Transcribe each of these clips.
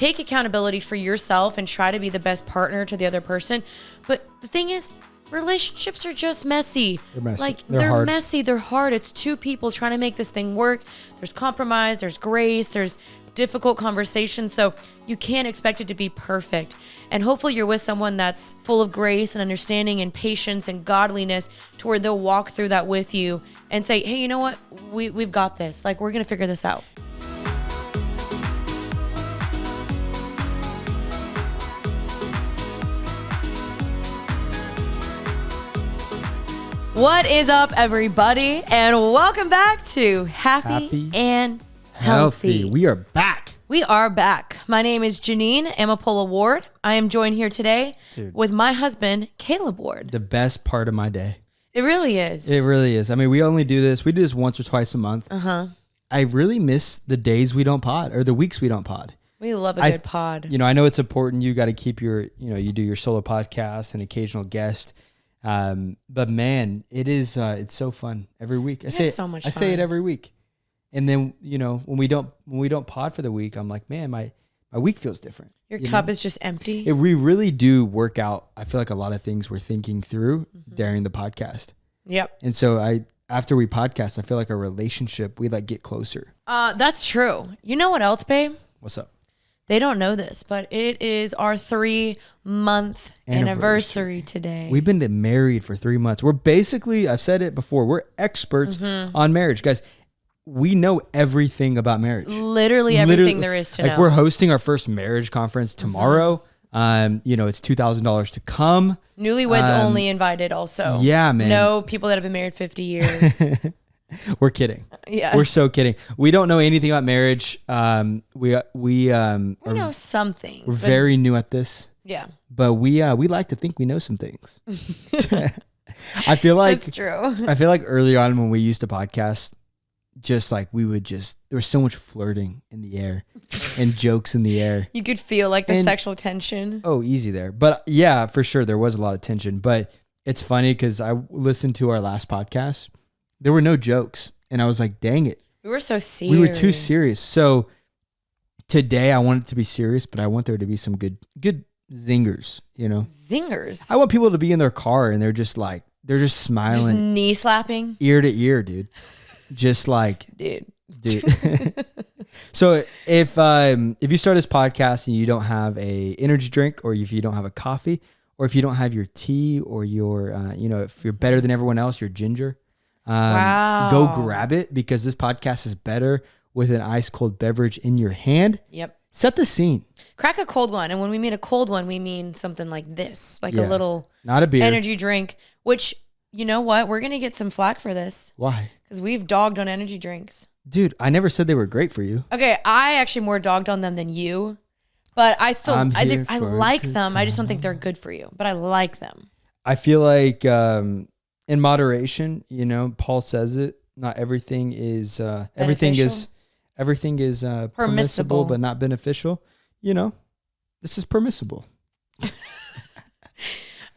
take accountability for yourself and try to be the best partner to the other person. But the thing is, relationships are just messy. They're messy. Like They're hard. messy. They're hard. It's two people trying to make this thing work. There's compromise. There's grace. There's difficult conversations. So you can't expect it to be perfect. And hopefully you're with someone that's full of grace and understanding and patience and godliness to where they'll walk through that with you and say, hey, you know what? We've got this. Like, we're going to figure this out. What is up, everybody? And welcome back to Happy and Healthy. We are back. We are back. My name is Jeanine, amapola Ward. I am joined here today with my husband, Kaleb Ward. The best part of my day. It really is. It really is. I mean, we do this once or twice a month. I really miss the days we don't pod or the weeks we don't pod. We love a good pod. You know, I know it's important. You got to keep you do your solo podcast and occasional guest. But man, it's so fun every week. I say it every week. And then, when we don't pod for the week, I'm like, man, my week feels different. Your cup is just empty. We really do work out. I feel like a lot of things we're thinking through during the podcast. Yep. And so after we podcast, I feel like our relationship, we get closer. That's true. You know what else, babe? What's up? They don't know this, but it is our 3-month anniversary today. We've been married for 3 months. We're basically, I've said it before, we're experts on marriage. Guys, we know everything about marriage. Literally everything there is to know. We're hosting our first marriage conference tomorrow. It's $2,000 to come. Newlyweds only invited also. Yeah, man. No people that have been married 50 years. We're kidding. Yeah. We're so kidding. We don't know anything about marriage. We know some things. We're very new at this. Yeah. But we like to think we know some things. I feel like that's true. I feel like early on when we used to podcast, there was so much flirting in the air and jokes in the air. You could feel like the sexual tension. Oh, easy there. But yeah, for sure. There was a lot of tension, but it's funny because I listened to our last podcast. There were no jokes. And I was like, dang it. We were so serious. We were too serious. So today I want it to be serious, but I want there to be some good zingers, Zingers? I want people to be in their car and they're just smiling. Just knee slapping? Ear to ear, dude. Just like, dude. So if you start this podcast and you don't have a energy drink, or if you don't have a coffee, or if you don't have your tea, or your, if you're better than everyone else, your ginger, go grab it, because this podcast is better with an ice cold beverage in your hand. Yep. Set the scene. Crack a cold one. And when we mean a cold one, we mean something like this, a little not a beer energy drink, which, you know what? We're going to get some flack for this. Why? Because we've dogged on energy drinks. Dude, I never said they were great for you. Okay, I actually more dogged on them than you, but I still, I like them. I just don't think they're good for you, but I like them. I feel like in moderation, Paul says it, not everything is, everything is permissible, but not beneficial. This is permissible.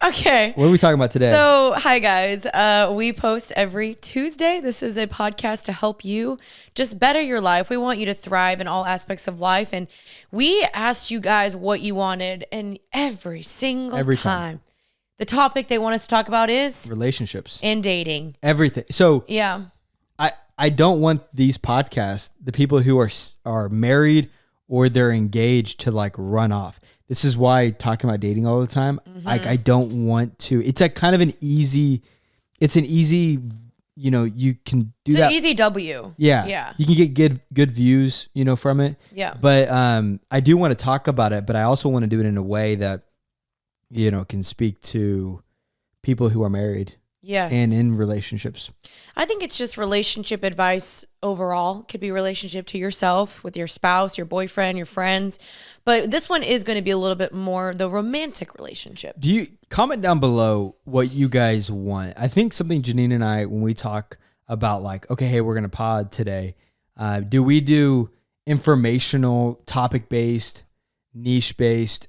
Okay. What are we talking about today? So, hi guys. We post every Tuesday. This is a podcast to help you just better your life. We want you to thrive in all aspects of life. And we asked you guys what you wanted, and every single time, the topic they want us to talk about is relationships and dating. Everything. So, yeah. I don't want these podcasts, the people who are married or they're engaged, to run off. This is why talking about dating all the time, I don't want to. It's kind of an easy, you can do that. It's an easy W. Yeah. Yeah. You can get good views, from it. Yeah. But I do want to talk about it, but I also want to do it in a way that, can speak to people who are married. Yes. And in relationships. I think it's just relationship advice overall. It could be relationship to yourself, with your spouse, your boyfriend, your friends. But this one is going to be a little bit more the romantic relationship. Do you comment down below what you guys want? I think something Jeanine and I, when we talk about okay, hey, we're going to pod today. Do we do informational, topic-based, niche-based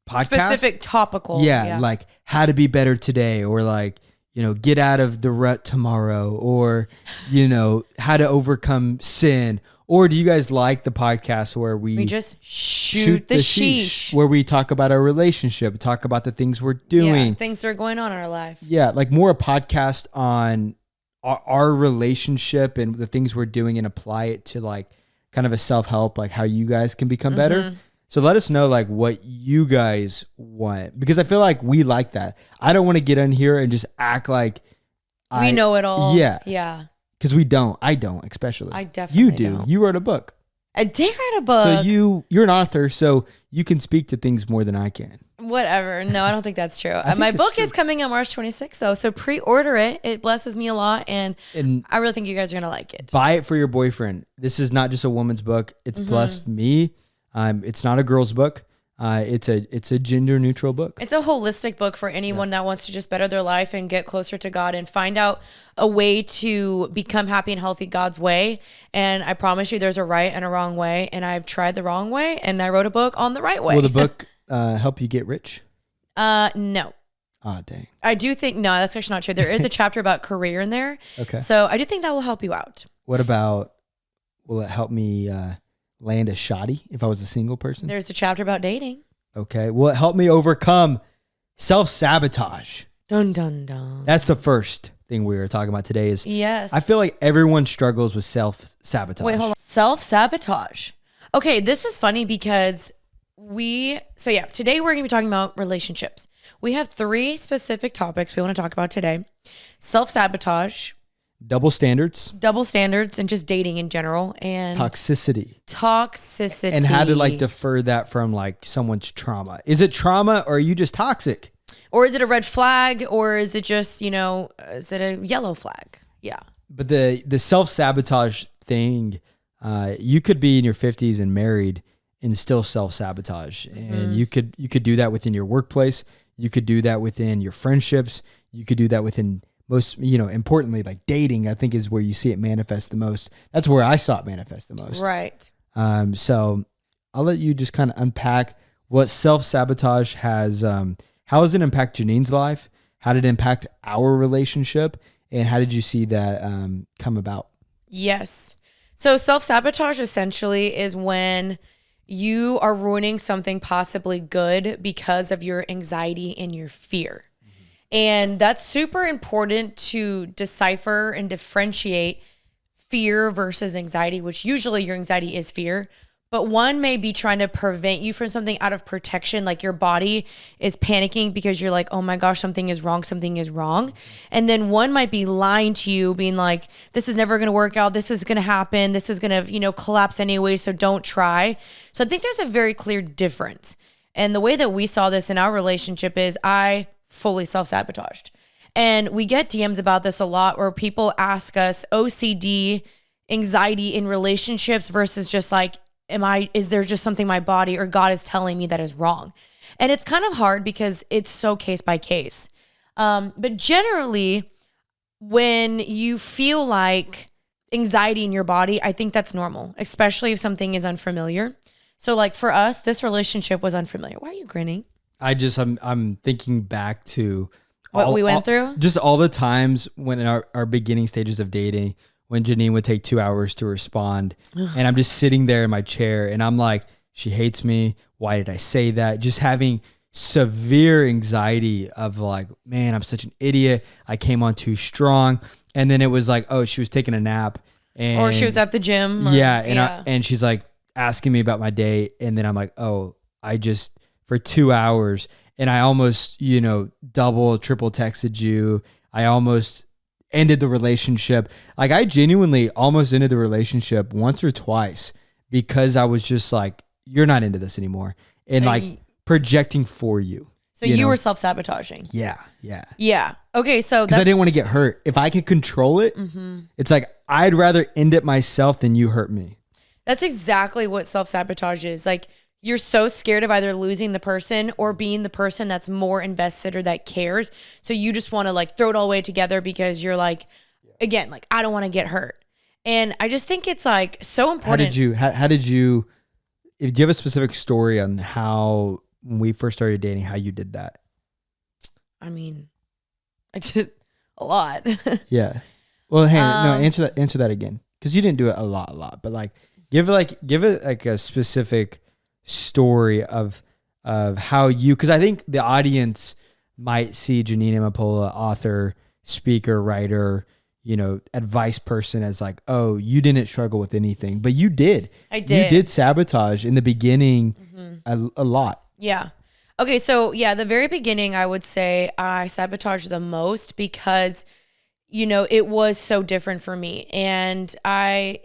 podcast? Specific topical. Yeah, like how to be better today, or get out of the rut tomorrow, or, how to overcome sin, Or do you guys like the podcast where we just shoot the sheesh, where we talk about our relationship, talk about the things we're doing, things that are going on in our life? Yeah, like more a podcast on our relationship and the things we're doing, and apply it to like kind of a self-help, like how you guys can become better. So let us know like what you guys want, because I feel like we like that. I don't want to get in here and just act like we know it all. Yeah. Yeah. Because we don't. I don't, especially. I definitely You do. don't. You wrote a book. I did write a book. So you're an author, so you can speak to things more than I can. Whatever. No, I don't think that's true. My book is coming on March 26th, though. So pre-order it. It blesses me a lot. And I really think you guys are going to like it. Buy it for your boyfriend. This is not just a woman's book. It's blessed me. It's not a girl's book. It's a gender neutral book. It's a holistic book for anyone that wants to just better their life and get closer to God and find out a way to become happy and healthy God's way. And I promise you there's a right and a wrong way. And I've tried the wrong way and I wrote a book on the right way. Will the book help you get rich? No. Oh, dang. I do think, no, that's actually not true. There is a chapter about career in there. Okay. So I do think that will help you out. What about, will it help me land a shoddy if I was a single person? There's a chapter about dating. Okay. Will it help me overcome self-sabotage? Dun, dun, dun. That's the first thing we were talking about today is, yes. I feel like everyone struggles with self-sabotage. Wait, hold on. Self-sabotage. Okay, this is funny because today we're going to be talking about relationships. We have 3 specific topics we want to talk about today. Self-sabotage, double standards, and just dating in general, and toxicity, and how to like defer that from like someone's trauma. Is it trauma or are you just toxic? Or is it a red flag, or is it just, is it a yellow flag? Yeah. But the self-sabotage thing, you could be in your 50s and married and still self-sabotage. And you could do that within your workplace. You could do that within your friendships. You could do that within most, importantly, like dating, I think is where you see it manifest the most. That's where I saw it manifest the most. Right. So I'll let you just kind of unpack what self-sabotage has, how does it impact Janine's life? How did it impact our relationship? And how did you see that come about? Yes. So self-sabotage essentially is when you are ruining something possibly good because of your anxiety and your fear. And that's super important to decipher and differentiate fear versus anxiety, which usually your anxiety is fear. But one may be trying to prevent you from something out of protection, like your body is panicking because you're like, oh my gosh, something is wrong. And then one might be lying to you, being like, this is never going to work out. This is going to happen. This is going to, collapse anyway. So don't try. So I think there's a very clear difference. And the way that we saw this in our relationship is I fully self-sabotaged. And we get DMs about this a lot where people ask us OCD, anxiety in relationships versus just like, is there just something my body or God is telling me that is wrong? And it's kind of hard because it's so case by case. But generally, when you feel like anxiety in your body, I think that's normal, especially if something is unfamiliar. So like for us, this relationship was unfamiliar. Why are you grinning? I'm thinking back to what we went through. Just all the times when in our beginning stages of dating, when Jeanine would take 2 hours to respond and I'm just sitting there in my chair and I'm like, she hates me. Why did I say that? Just having severe anxiety of like, man, I'm such an idiot. I came on too strong. And then it was like, oh, she was taking a nap or she was at the gym. And she's like asking me about my day. And then I'm like, oh, I just for 2 hours and I almost, double, triple texted you. I almost ended the relationship. Like I genuinely almost ended the relationship once or twice because I was just like, you're not into this anymore. And like projecting for you. So you were self-sabotaging. Yeah. Okay. So because I didn't want to get hurt. If I could control it, it's like, I'd rather end it myself than you hurt me. That's exactly what self-sabotage is. Like you're so scared of either losing the person or being the person that's more invested or that cares. So you just want to like throw it all away together because you're like, again, like I don't want to get hurt. And I just think it's like so important. How did you, do you have a specific story on how, when we first started dating, how you did that? I mean, I did a lot. Yeah. Well, hey, no, answer that again. Cause you didn't do it a lot, but like, Give it like a specific story of how you, because I think the audience might see Jeanine Amapola, author, speaker, writer, advice person, as like, oh, you didn't struggle with anything, but you did. I did. You did sabotage in the beginning a lot. Yeah. Okay. So yeah, the very beginning, I would say I sabotaged the most because, it was so different for me. And I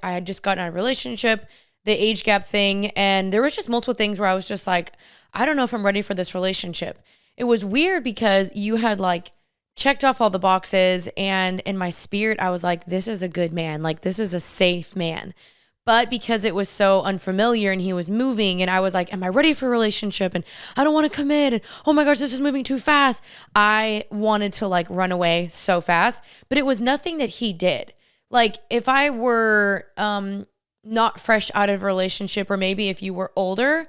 had just gotten out of a relationship, the age gap thing. And there was just multiple things where I was just like, I don't know if I'm ready for this relationship. It was weird because you had like checked off all the boxes, and in my spirit, I was like, this is a good man. Like, this is a safe man. But because it was so unfamiliar and he was moving, and I was like, am I ready for a relationship? And I don't want to commit. And oh my gosh, this is moving too fast. I wanted to like run away so fast, but it was nothing that he did. Like if I were not fresh out of a relationship, or maybe if you were older,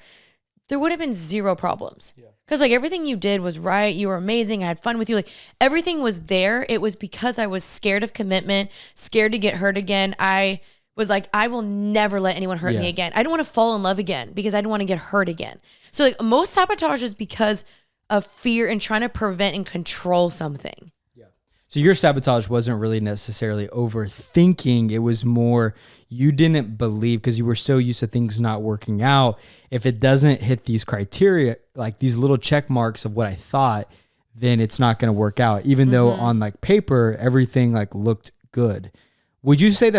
there would have been zero problems. Yeah. Because like everything you did was right. You were amazing. I had fun with you. Like everything was there. It was because I was scared of commitment, scared to get hurt again. I was like, I will never let anyone hurt me again. I don't want to fall in love again because I don't want to get hurt again. So like most sabotage is because of fear and trying to prevent and control something. Yeah. So your sabotage wasn't really necessarily overthinking. It was more you didn't believe, because you were so used to things not working out. If it doesn't hit these criteria, like these little check marks of what I thought, then it's not going to work out. Even though on like paper, everything like looked good. Would you say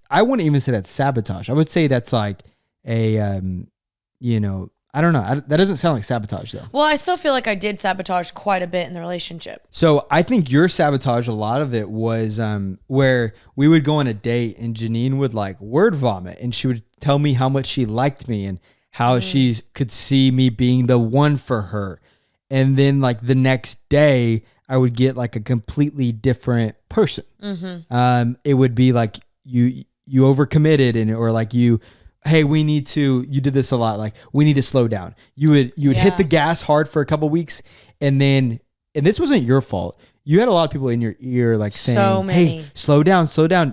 I wouldn't even say that's sabotage. I would say that's like a, I don't know. That doesn't sound like sabotage though. Well, I still feel like I did sabotage quite a bit in the relationship. So I think your sabotage, a lot of it was where we would go on a date and Jeanine would like word vomit, and she would tell me how much she liked me and how she could see me being the one for her. And then like the next day I would get like a completely different person. It would be like you overcommitted, or like hey, you did this a lot. Like we need to slow down. You would hit the gas hard for a couple weeks, and this wasn't your fault. You had a lot of people in your ear like saying, hey, slow down.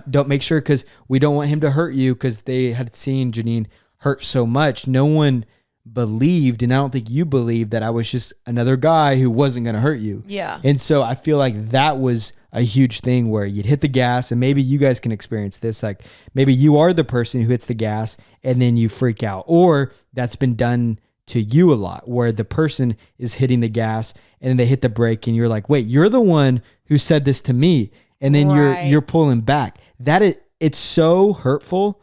Don't make sure, because we don't want him to hurt you, because they had seen Jeanine hurt so much. No one believed, and I don't think you believed, that I was just another guy who wasn't going to hurt you. Yeah. And so I feel like that was a huge thing where you'd hit the gas, and maybe you guys can experience this. Like maybe you are the person who hits the gas and then you freak out, or that's been done to you a lot, where the person is hitting the gas and then they hit the brake and you're like, wait, you're the one who said this to me. And then you're pulling back. It's so hurtful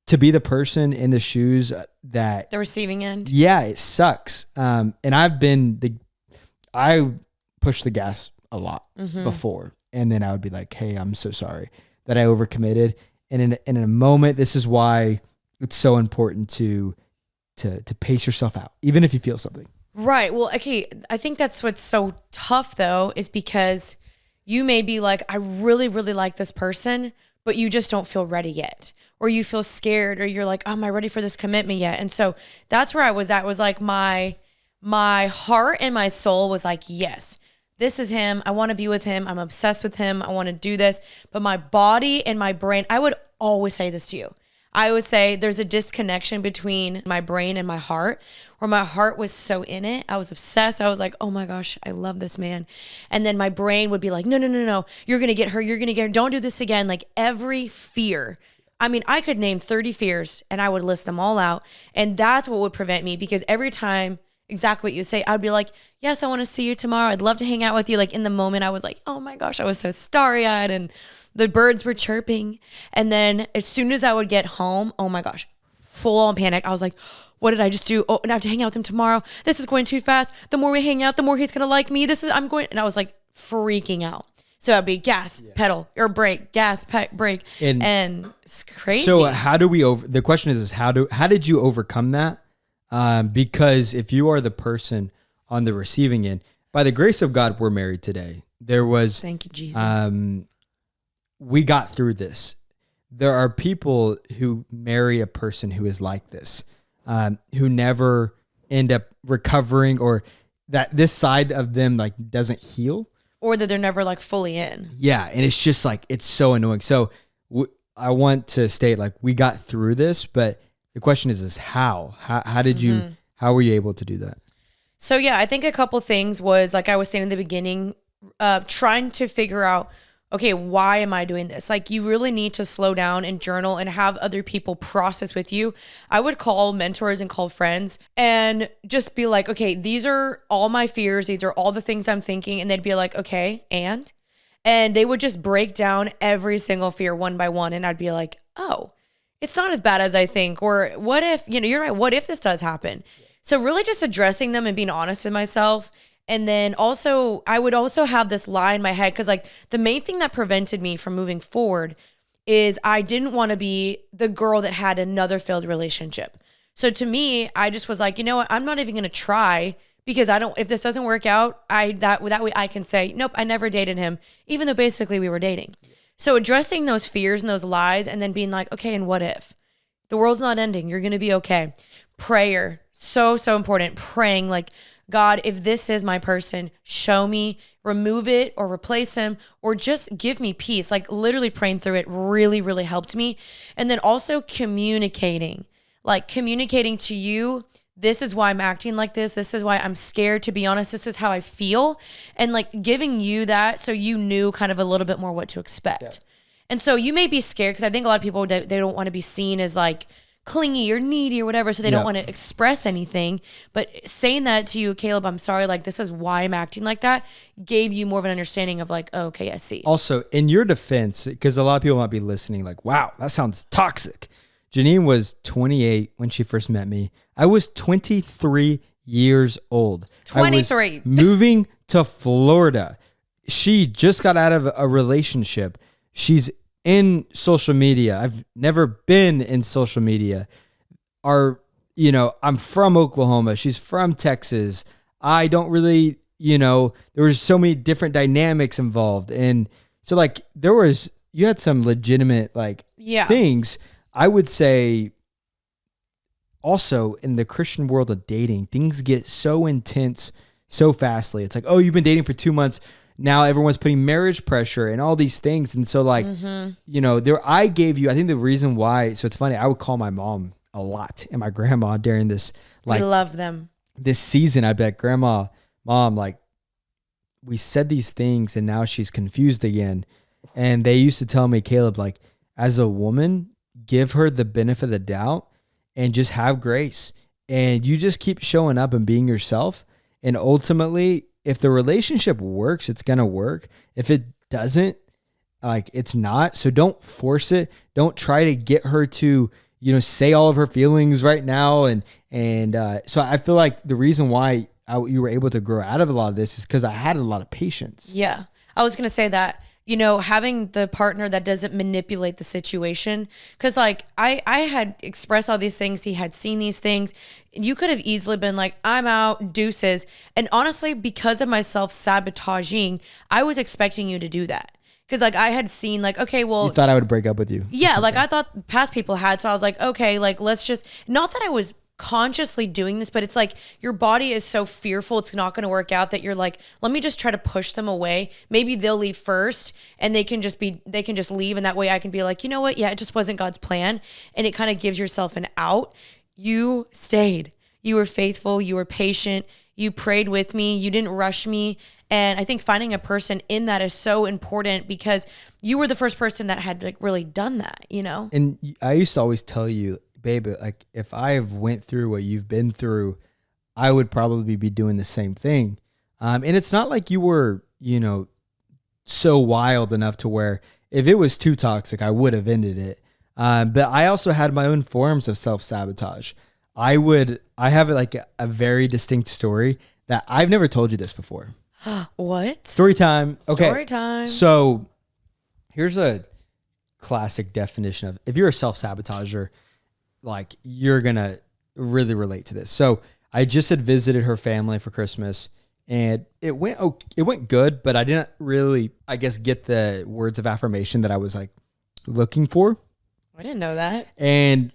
to be the person in the shoes that the receiving end. Yeah, it sucks. And I pushed the gas a lot before. And then I would be like, hey, I'm so sorry that I overcommitted. And in a moment, this is why it's so important to pace yourself out, even if you feel something. Right. Well, okay. I think that's what's so tough though, is because you may be like, I really, really like this person, but you just don't feel ready yet. Or you feel scared, or you're like, oh, am I ready for this commitment yet? And so that's where I was at, was like my heart and my soul was like, yes, this is him. I want to be with him. I'm obsessed with him. I want to do this. But my body and my brain, I would always say this to you. I would say there's a disconnection between my brain and my heart, where my heart was so in it. I was obsessed. I was like, oh my gosh, I love this man. And then my brain would be like, no. You're going to get her. You're going to get her. Don't do this again. Like every fear. I mean, I could name 30 fears and I would list them all out. And that's what would prevent me, because every time, exactly what you say, I'd be like, yes, I want to see you tomorrow. I'd love to hang out with you. Like in the moment, I was like, oh my gosh, I was so starry-eyed and the birds were chirping. And then as soon as I would get home, oh my gosh, full on panic. I was like, what did I just do? Oh, and I have to hang out with him tomorrow. This is going too fast. The more we hang out, the more he's going to like me. And I was like freaking out. So it'd be gas, pedal, or brake, gas, brake. And it's crazy. So the question is how did you overcome that? Because if you are the person on the receiving end, by the grace of God, we're married today. Thank you, Jesus. We got through this. There are people who marry a person who is like this, who never end up recovering, or that this side of them like doesn't heal. Or that they're never like fully in. Yeah. And it's just like, it's so annoying. So I want to state like we got through this, but the question is how did you, how were you able to do that? So yeah, I think a couple things was like I was saying in the beginning, trying to figure out, okay, why am I doing this? Like you really need to slow down and journal and have other people process with you. I would call mentors and call friends and just be like, okay, these are all my fears. These are all the things I'm thinking. And they'd be like, okay, and they would just break down every single fear one by one. And I'd be like, oh, it's not as bad as I think. Or what if, you're right. What if this does happen? So really just addressing them and being honest with myself. And then also, I would also have this lie in my head because like the main thing that prevented me from moving forward is I didn't want to be the girl that had another failed relationship. So to me, I just was like, you know what? I'm not even going to try because if this doesn't work out, that way I can say, nope, I never dated him, even though basically we were dating. So addressing those fears and those lies and then being like, okay, and what if? The world's not ending. You're going to be okay. Prayer, so important. Praying like, God, if this is my person, show me, remove it or replace him or just give me peace. Like literally praying through it really, really helped me. And then also communicating to you. This is why I'm acting like this. This is why I'm scared, to be honest. This is how I feel. And like giving you that so you knew kind of a little bit more what to expect. Yeah. And so you may be scared because I think a lot of people, they don't want to be seen as like clingy or needy or whatever. So they don't want to express anything. But saying that to you, Kaleb, I'm sorry, like this is why I'm acting like that, gave you more of an understanding of like, oh, okay, I see. Also, in your defense, because a lot of people might be listening like, wow, that sounds toxic. Jeanine was 28 when she first met me. I was 23 years old. 23. I was moving to Florida. She just got out of a relationship. She's in social media. I've never been in social media. I'm from Oklahoma. She's from Texas. I don't really, there was so many different dynamics involved. And so like you had some legitimate things. I would say also in the Christian world of dating, things get so intense so fastly. It's like, oh, you've been dating for 2 months. Now everyone's putting marriage pressure and all these things. And so I gave you, I think the reason why, so it's funny, I would call my mom a lot and my grandma during this, we love them. This season. I bet grandma, mom, we said these things and now she's confused again. And they used to tell me, Kaleb, as a woman, give her the benefit of the doubt and just have grace. And you just keep showing up and being yourself. And ultimately, if the relationship works, it's going to work. If it doesn't, it's not. So don't force it. Don't try to get her to, say all of her feelings right now. And so I feel like the reason why you were able to grow out of a lot of this is because I had a lot of patience. Yeah. I was going to say that, having the partner that doesn't manipulate the situation. Cause I had expressed all these things. He had seen these things. You could have easily been like, I'm out, deuces. And honestly, because of my self-sabotaging, I was expecting you to do that. Cause I had seen okay, well. You thought I would break up with you. Yeah. I thought past people had. So I was like, okay, let's just, not that I was consciously doing this, but it's your body is so fearful it's not going to work out that you're like, let me just try to push them away. Maybe they'll leave first and they can just leave. And that way I can be like, you know what? Yeah, it just wasn't God's plan. And it kind of gives yourself an out. You stayed. You were faithful. You were patient. You prayed with me. You didn't rush me. And I think finding a person in that is so important because you were the first person that had really done that, And I used to always tell you, babe, if I have went through what you've been through, I would probably be doing the same thing. And it's not like you were, so wild enough to where if it was too toxic, I would have ended it. But I also had my own forms of self-sabotage. I have a very distinct story that I've never told you this before. What? Story time. Okay. Story time. So here's a classic definition of, if you're a self-sabotager, you're going to really relate to this. So I just had visited her family for Christmas and it went good, but I didn't really, get the words of affirmation that I was looking for. I didn't know that. And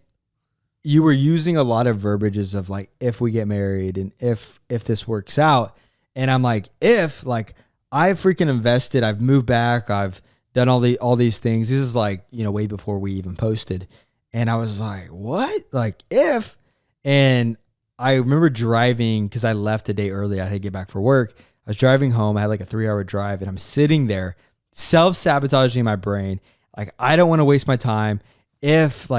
you were using a lot of verbiages of if we get married and if this works out. And I'm I've freaking invested. I've moved back. I've done all these things. This is like, way before we even posted. And I was like, what? Like if, and I remember driving because I left a day early. I had to get back for work. I was driving home. I had like a 3-hour drive and I'm sitting there self-sabotaging my brain. Like, I don't want to waste my time. If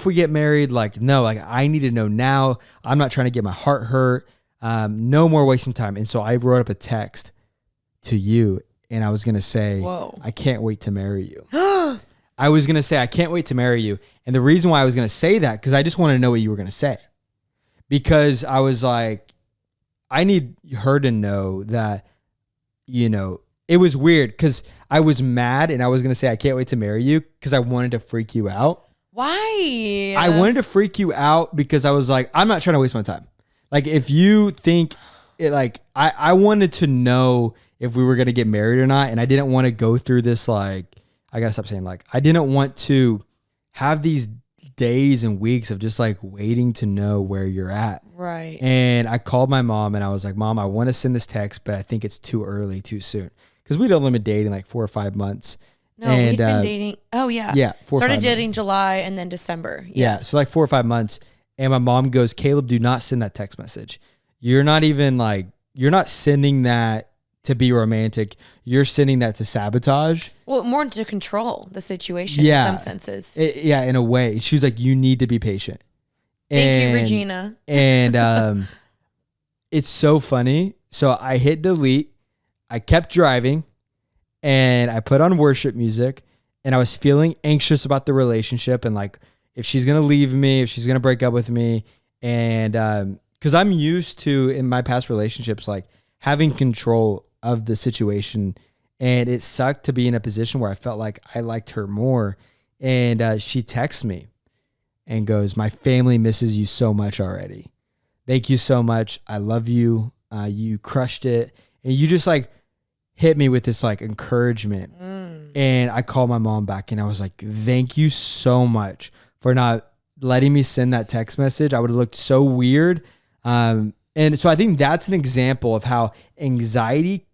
we get married, no, I need to know now. I'm not trying to get my heart hurt. No more wasting time. And so I wrote up a text to you and I was going to say, whoa, I can't wait to marry you. I was going to say, I can't wait to marry you. And the reason why I was going to say that, because I just wanted to know what you were going to say. Because I was like, I need her to know that, it was weird because I was mad and I was going to say, I can't wait to marry you because I wanted to freak you out. Why? I wanted to freak you out because I was like, I'm not trying to waste my time. Like, if you think it, I wanted to know if we were going to get married or not. And I didn't want to go through this, I got to stop saying I didn't want to have these days and weeks of just waiting to know where you're at. Right. And I called my mom and I was like, Mom, I want to send this text, but I think it's too early, too soon. Because we'd only been dating 4 or 5 months. No, we'd been dating. Oh, yeah. Yeah. Started dating July and then December. Yeah. So 4 or 5 months. And my mom goes, Kaleb, do not send that text message. You're not even you're not sending that to be romantic. You're sending that to sabotage. Well, more to control the situation in some senses. In a way. She was like, you need to be patient. Thank you, Regina. And it's so funny. So I hit delete. I kept driving and I put on worship music and I was feeling anxious about the relationship and if she's going to leave me, if she's going to break up with me. And because I'm used to, in my past relationships, having control of the situation. And it sucked to be in a position where I felt like I liked her more. And she texts me and goes, my family misses you so much already. Thank you so much. I love you. You crushed it. And you just hit me with this encouragement. And I called my mom back and I was like, thank you so much for not letting me send that text message. I would have looked so weird. And so I think that's an example of how anxiety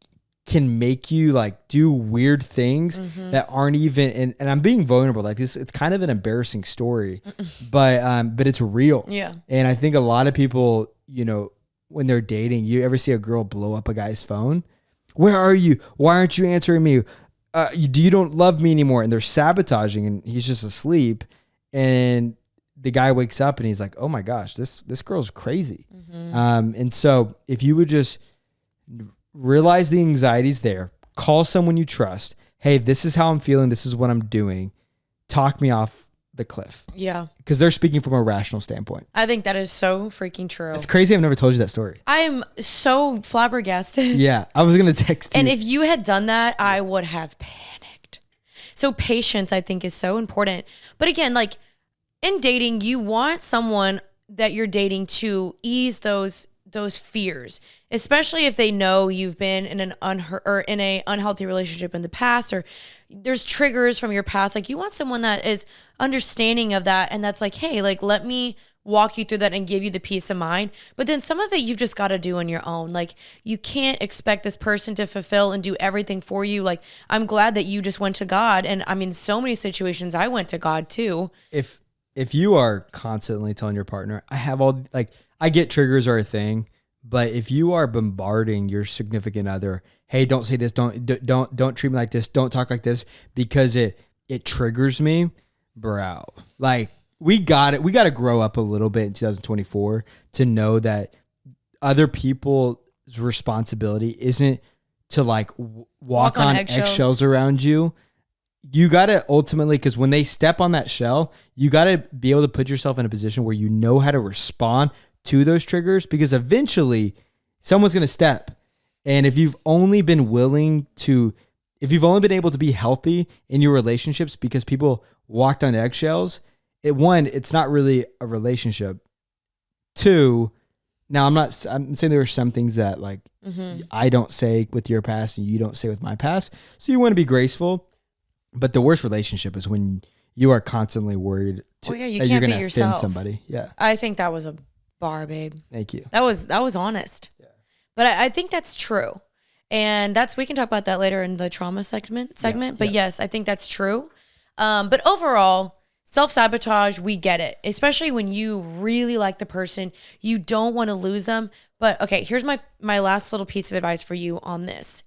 can make you do weird things that aren't even, and I'm being vulnerable this. It's kind of an embarrassing story, but it's real. Yeah. And I think a lot of people, when they're dating, you ever see a girl blow up a guy's phone? Where are you? Why aren't you answering me? You don't love me anymore. And they're sabotaging and he's just asleep. And the guy wakes up and he's like, oh my gosh, this girl's crazy. And so if you would just realize the anxiety's there, call someone you trust. Hey, this is how I'm feeling. This is what I'm doing. Talk me off the cliff. Yeah. Because they're speaking from a rational standpoint. I think that is so freaking true. It's crazy. I've never told you that story. I'm so flabbergasted. Yeah. I was going to text you. And if you had done that, I would have panicked. So patience, I think, is so important. But again, in dating, you want someone that you're dating to ease those fears, especially if they know you've been in an unhealthy relationship in the past, or there's triggers from your past. You want someone that is understanding of that, and that's hey, let me walk you through that and give you the peace of mind. But then some of it you've just got to do on your own. You can't expect this person to fulfill and do everything for you. I'm glad that you just went to God, and I mean, so many situations I went to God too. If you are constantly telling your partner, I have all I get triggers are a thing, but if you are bombarding your significant other, hey, don't say this, don't treat me like this, don't talk like this, because it triggers me, bro. We got to grow up a little bit in 2024 to know that other people's responsibility isn't to walk on eggshells around you. You got to ultimately, because when they step on that shell, you got to be able to put yourself in a position where you know how to respond to those triggers, because eventually someone's going to step. And if you've only been able to be healthy in your relationships because people walked on eggshells, it's not really a relationship. Two, now I'm saying there are some things that I don't say with your past and you don't say with my past. So you want to be graceful. But the worst relationship is when you are constantly worried that you're going to offend somebody. Yeah. I think that was a bar, babe. Thank you. That was honest. Yeah. But I think that's true. And we can talk about that later in the trauma segment. But yes, I think that's true. But overall, self-sabotage, we get it, especially when you really like the person, you don't want to lose them. But okay, here's my last little piece of advice for you on this.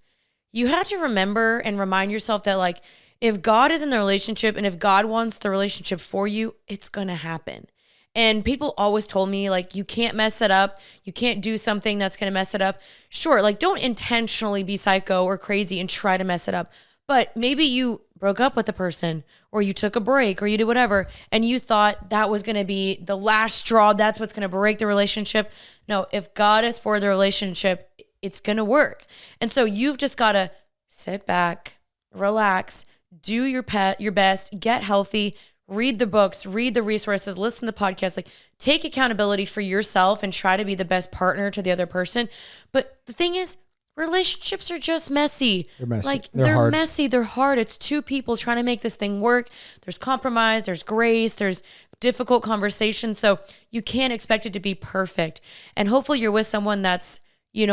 You have to remember and remind yourself that like, if God is in the relationship and if God wants the relationship for you, it's going to happen. And people always told me like, you can't mess it up. You can't do something that's going to mess it up. Sure. Like don't intentionally be psycho or crazy and try to mess it up. But maybe you broke up with the person or you took a break or you did whatever. And you thought that was going to be the last straw. That's what's going to break the relationship. No, if God is for the relationship, it's going to work. And so you've just got to sit back, relax, do your best, get healthy, read the books, read the resources, listen to the podcast, like take accountability for yourself and try to be the best partner to the other person. But the thing is, relationships are just messy. They're messy. Like They're hard. messy. They're hard. It's two people trying to make this thing work. There's compromise, there's grace, there's difficult conversations. So you can't expect it to be perfect. And hopefully you're with someone that's,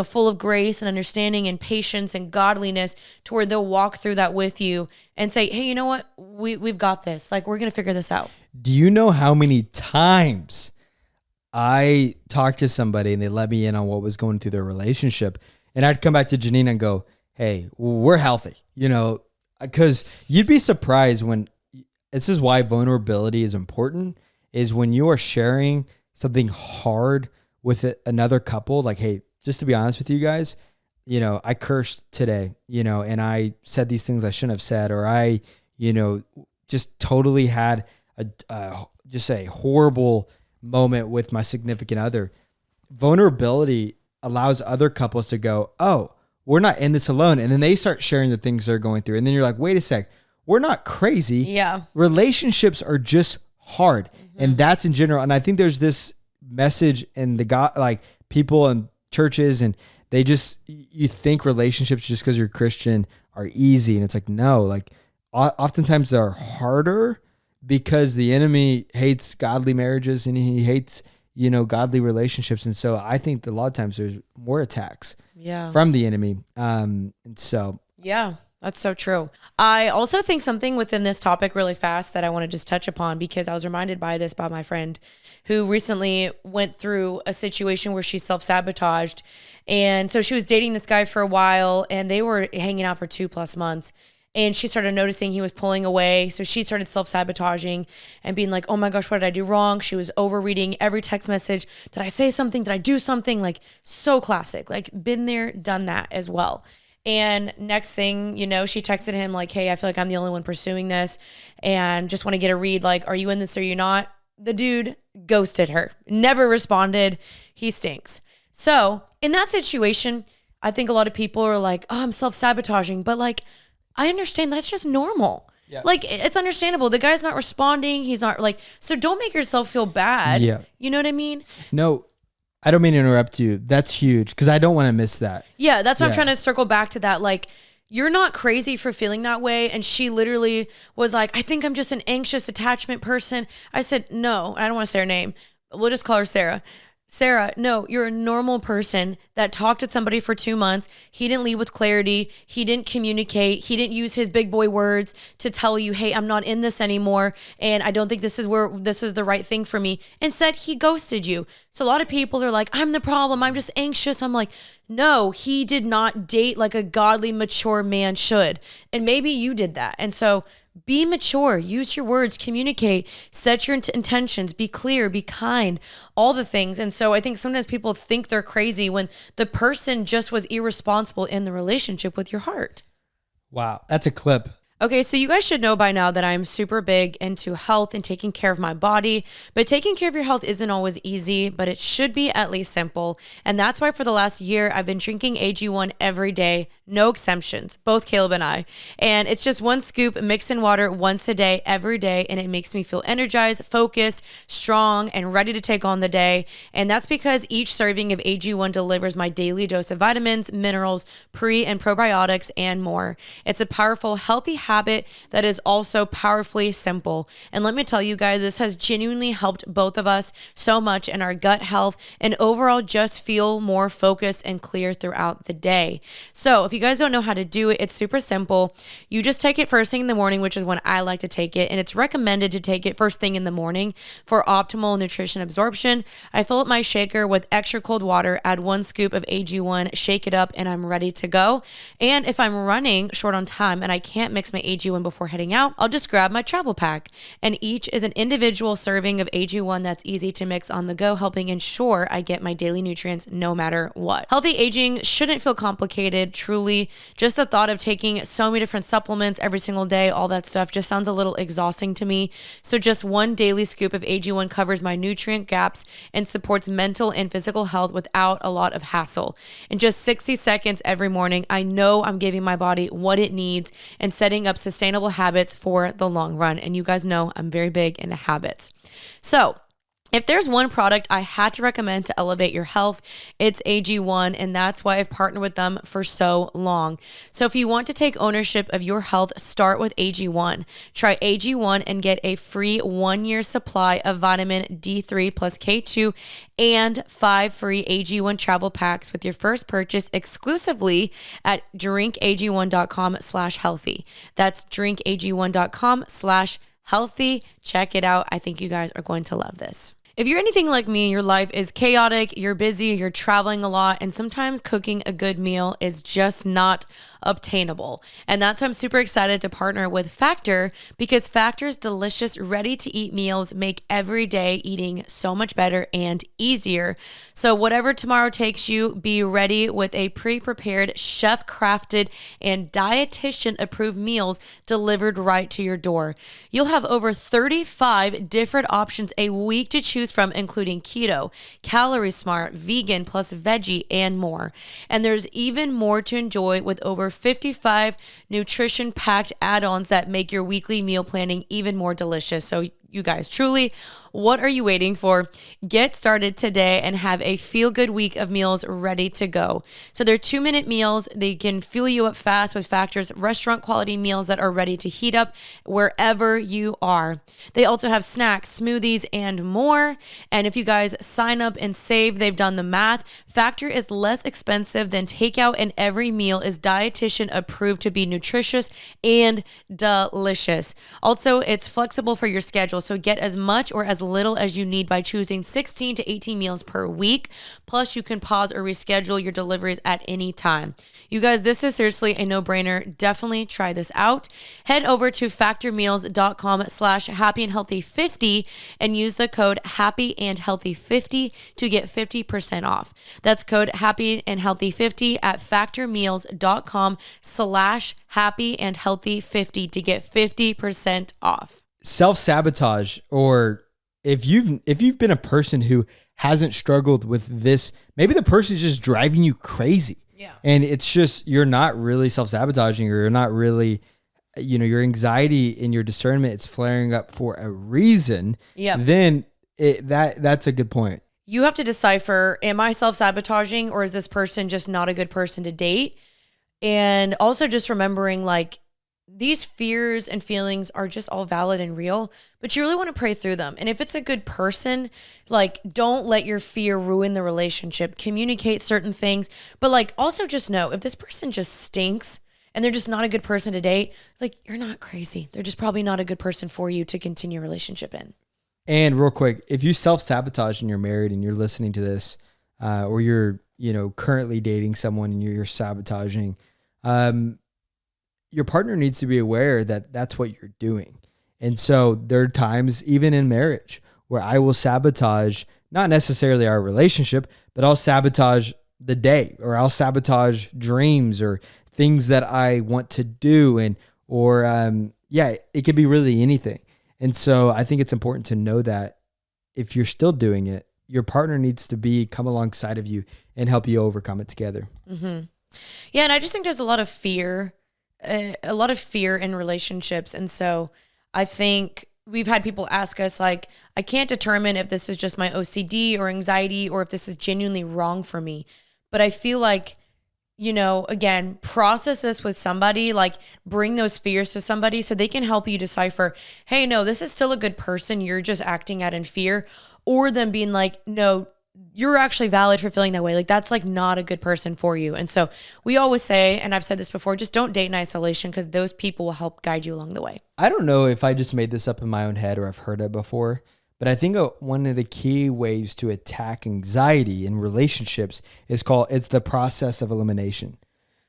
full of grace and understanding and patience and godliness to where they'll walk through that with you and say, hey, you know what? We've got this. Like, we're going to figure this out. Do you know how many times I talked to somebody and they let me in on what was going through their relationship? And I'd come back to Jeanine and go, hey, we're healthy, because you'd be surprised when this is why vulnerability is important, is when you are sharing something hard with another couple, like, hey, just to be honest with you guys, I cursed today, and I said these things I shouldn't have said, or I, just totally had just a horrible moment with my significant other. Vulnerability allows other couples to go, oh, we're not in this alone. And then they start sharing the things they're going through. And then you're like, wait a sec, we're not crazy. Yeah. Relationships are just hard. Mm-hmm. And that's in general. And I think there's this message in like people in churches, and you think relationships just because you're Christian are easy. And it's like, no, like oftentimes they're harder because the enemy hates godly marriages and he hates, godly relationships. And so I think that a lot of times there's more attacks from the enemy. And so. Yeah, that's so true. I also think something within this topic really fast that I want to just touch upon, because I was reminded by this by my friend who recently went through a situation where she self-sabotaged. And so she was dating this guy for a while and they were hanging out for 2+ months. And she started noticing he was pulling away. So she started self-sabotaging and being like, oh my gosh, what did I do wrong? She was overreading every text message. Did I say something? Did I do something? Like, so classic, like been there, done that as well. And next thing, she texted him like, hey, I feel like I'm the only one pursuing this and just want to get a read. Like, are you in this or are you not? The dude ghosted her, never responded. He stinks. So in that situation, I think a lot of people are like, oh, I'm self-sabotaging. But like, I understand that's just normal. Yeah. Like, it's understandable. The guy's not responding. He's not like, so don't make yourself feel bad. Yeah. You know what I mean? No, I don't mean to interrupt you. That's huge because I don't want to miss that. Yeah, that's what I'm trying to circle back to that. Like, you're not crazy for feeling that way. And she literally was like, I think I'm just an anxious attachment person. I said, no, I don't want to say her name. We'll just call her Sarah. Sarah, no, you're a normal person that talked to somebody for 2 months. He didn't lead with clarity. He didn't communicate. He didn't use his big boy words to tell you, hey, I'm not in this anymore. And I don't think this is the right thing for me. Instead, he ghosted you. So a lot of people are like, I'm the problem. I'm just anxious. I'm like, no, he did not date like a godly, mature man should. And maybe you did that. And so be mature, use your words, communicate, set your intentions, be clear, be kind, all the things. And so I think sometimes people think they're crazy when the person just was irresponsible in the relationship with your heart. Wow, that's a clip. Okay, so you guys should know by now that I'm super big into health and taking care of my body, but taking care of your health isn't always easy, but it should be at least simple. And that's why for the last year, I've been drinking AG1 every day, no exemptions, both Kaleb and I. And it's just 1 scoop mixed in water once a day, every day, and it makes me feel energized, focused, strong, and ready to take on the day. And that's because each serving of AG1 delivers my daily dose of vitamins, minerals, pre and probiotics, and more. It's a powerful, healthy habit that is also powerfully simple. And let me tell you guys, this has genuinely helped both of us so much in our gut health and overall just feel more focused and clear throughout the day. So if you guys don't know how to do it, it's super simple. You just take it first thing in the morning, which is when I like to take it. And it's recommended to take it first thing in the morning for optimal nutrition absorption. I fill up my shaker with extra cold water, add 1 scoop of AG1, shake it up, and I'm ready to go. And if I'm running short on time and I can't mix my AG1 before heading out, I'll just grab my travel pack. And each is an individual serving of AG1 that's easy to mix on the go, helping ensure I get my daily nutrients no matter what. Healthy aging shouldn't feel complicated, truly. Just the thought of taking so many different supplements every single day, all that stuff just sounds a little exhausting to me. So just 1 daily scoop of AG1 covers my nutrient gaps and supports mental and physical health without a lot of hassle. In just 60 seconds every morning, I know I'm giving my body what it needs and setting up sustainable habits for the long run. And you guys know I'm very big into habits. So if there's one product I had to recommend to elevate your health, it's AG1, and that's why I've partnered with them for so long. So if you want to take ownership of your health, start with AG1. Try AG1 and get a free 1-year supply of vitamin D3+K2 and 5 free AG1 travel packs with your first purchase exclusively at drinkag1.com/healthy. That's drinkag1.com/healthy. Check it out. I think you guys are going to love this. If you're anything like me, your life is chaotic, you're busy, you're traveling a lot, and sometimes cooking a good meal is just not obtainable. And that's why I'm super excited to partner with Factor, because Factor's delicious, ready-to-eat meals make everyday eating so much better and easier. So whatever tomorrow takes you, be ready with a pre-prepared, chef-crafted, and dietitian-approved meals delivered right to your door. You'll have over 35 different options a week to choose from, including keto, calorie smart, vegan, plus veggie, and more. And there's even more to enjoy with over 55 nutrition packed add-ons that make your weekly meal planning even more delicious. So you guys, truly, what are you waiting for? Get started today and have a feel-good week of meals ready to go. So they're 2-minute meals. They can fuel you up fast with Factor's restaurant-quality meals that are ready to heat up wherever you are. They also have snacks, smoothies, and more. And if you guys sign up and save, they've done the math. Factor is less expensive than takeout, and every meal is dietitian approved to be nutritious and delicious. Also, it's flexible for your schedule, so get as much or as little as you need by choosing 16 to 18 meals per week. Plus, you can pause or reschedule your deliveries at any time. You guys, this is seriously a no-brainer. Definitely try this out. Head over to factormeals.com/happyandhealthy50 and use the code happyandhealthy50 to get 50% off. That's code happyandhealthy50 at factormeals.com/happyandhealthy50 to get 50% off. Self-sabotage, or if you've been a person who hasn't struggled with this, maybe the person is just driving you crazy. Yeah. And it's just, you're not really self-sabotaging, or you're not really, your anxiety and your discernment, it's flaring up for a reason. Yeah. Then that's a good point. You have to decipher, am I self-sabotaging, or is this person just not a good person to date? And also just remembering, like, these fears and feelings are just all valid and real, but you really want to pray through them. And if it's a good person, like, don't let your fear ruin the relationship. Communicate certain things, but like, also just know if this person just stinks and they're just not a good person to date, like, you're not crazy. They're just probably not a good person for you to continue a relationship in. And real quick, if you self-sabotage and you're married and you're listening to this, or you're, currently dating someone and you're sabotaging, your partner needs to be aware that that's what you're doing. And so there are times, even in marriage, where I will sabotage, not necessarily our relationship, but I'll sabotage the day, or I'll sabotage dreams or things that I want to do. And, it could be really anything. And so I think it's important to know that if you're still doing it, your partner needs to come alongside of you and help you overcome it together. Mm-hmm. Yeah. And I just think there's a lot of fear in relationships. And so I think we've had people ask us, like, I can't determine if this is just my OCD or anxiety, or if this is genuinely wrong for me. But I feel like again, process this with somebody, like bring those fears to somebody so they can help you decipher, hey, no, this is still a good person. You're just acting out in fear, or them being like, no, you're actually valid for feeling that way. Like that's like not a good person for you. And so we always say, and I've said this before, just don't date in isolation because those people will help guide you along the way. I don't know if I just made this up in my own head or I've heard it before, but I think one of the key ways to attack anxiety in relationships it's the process of elimination.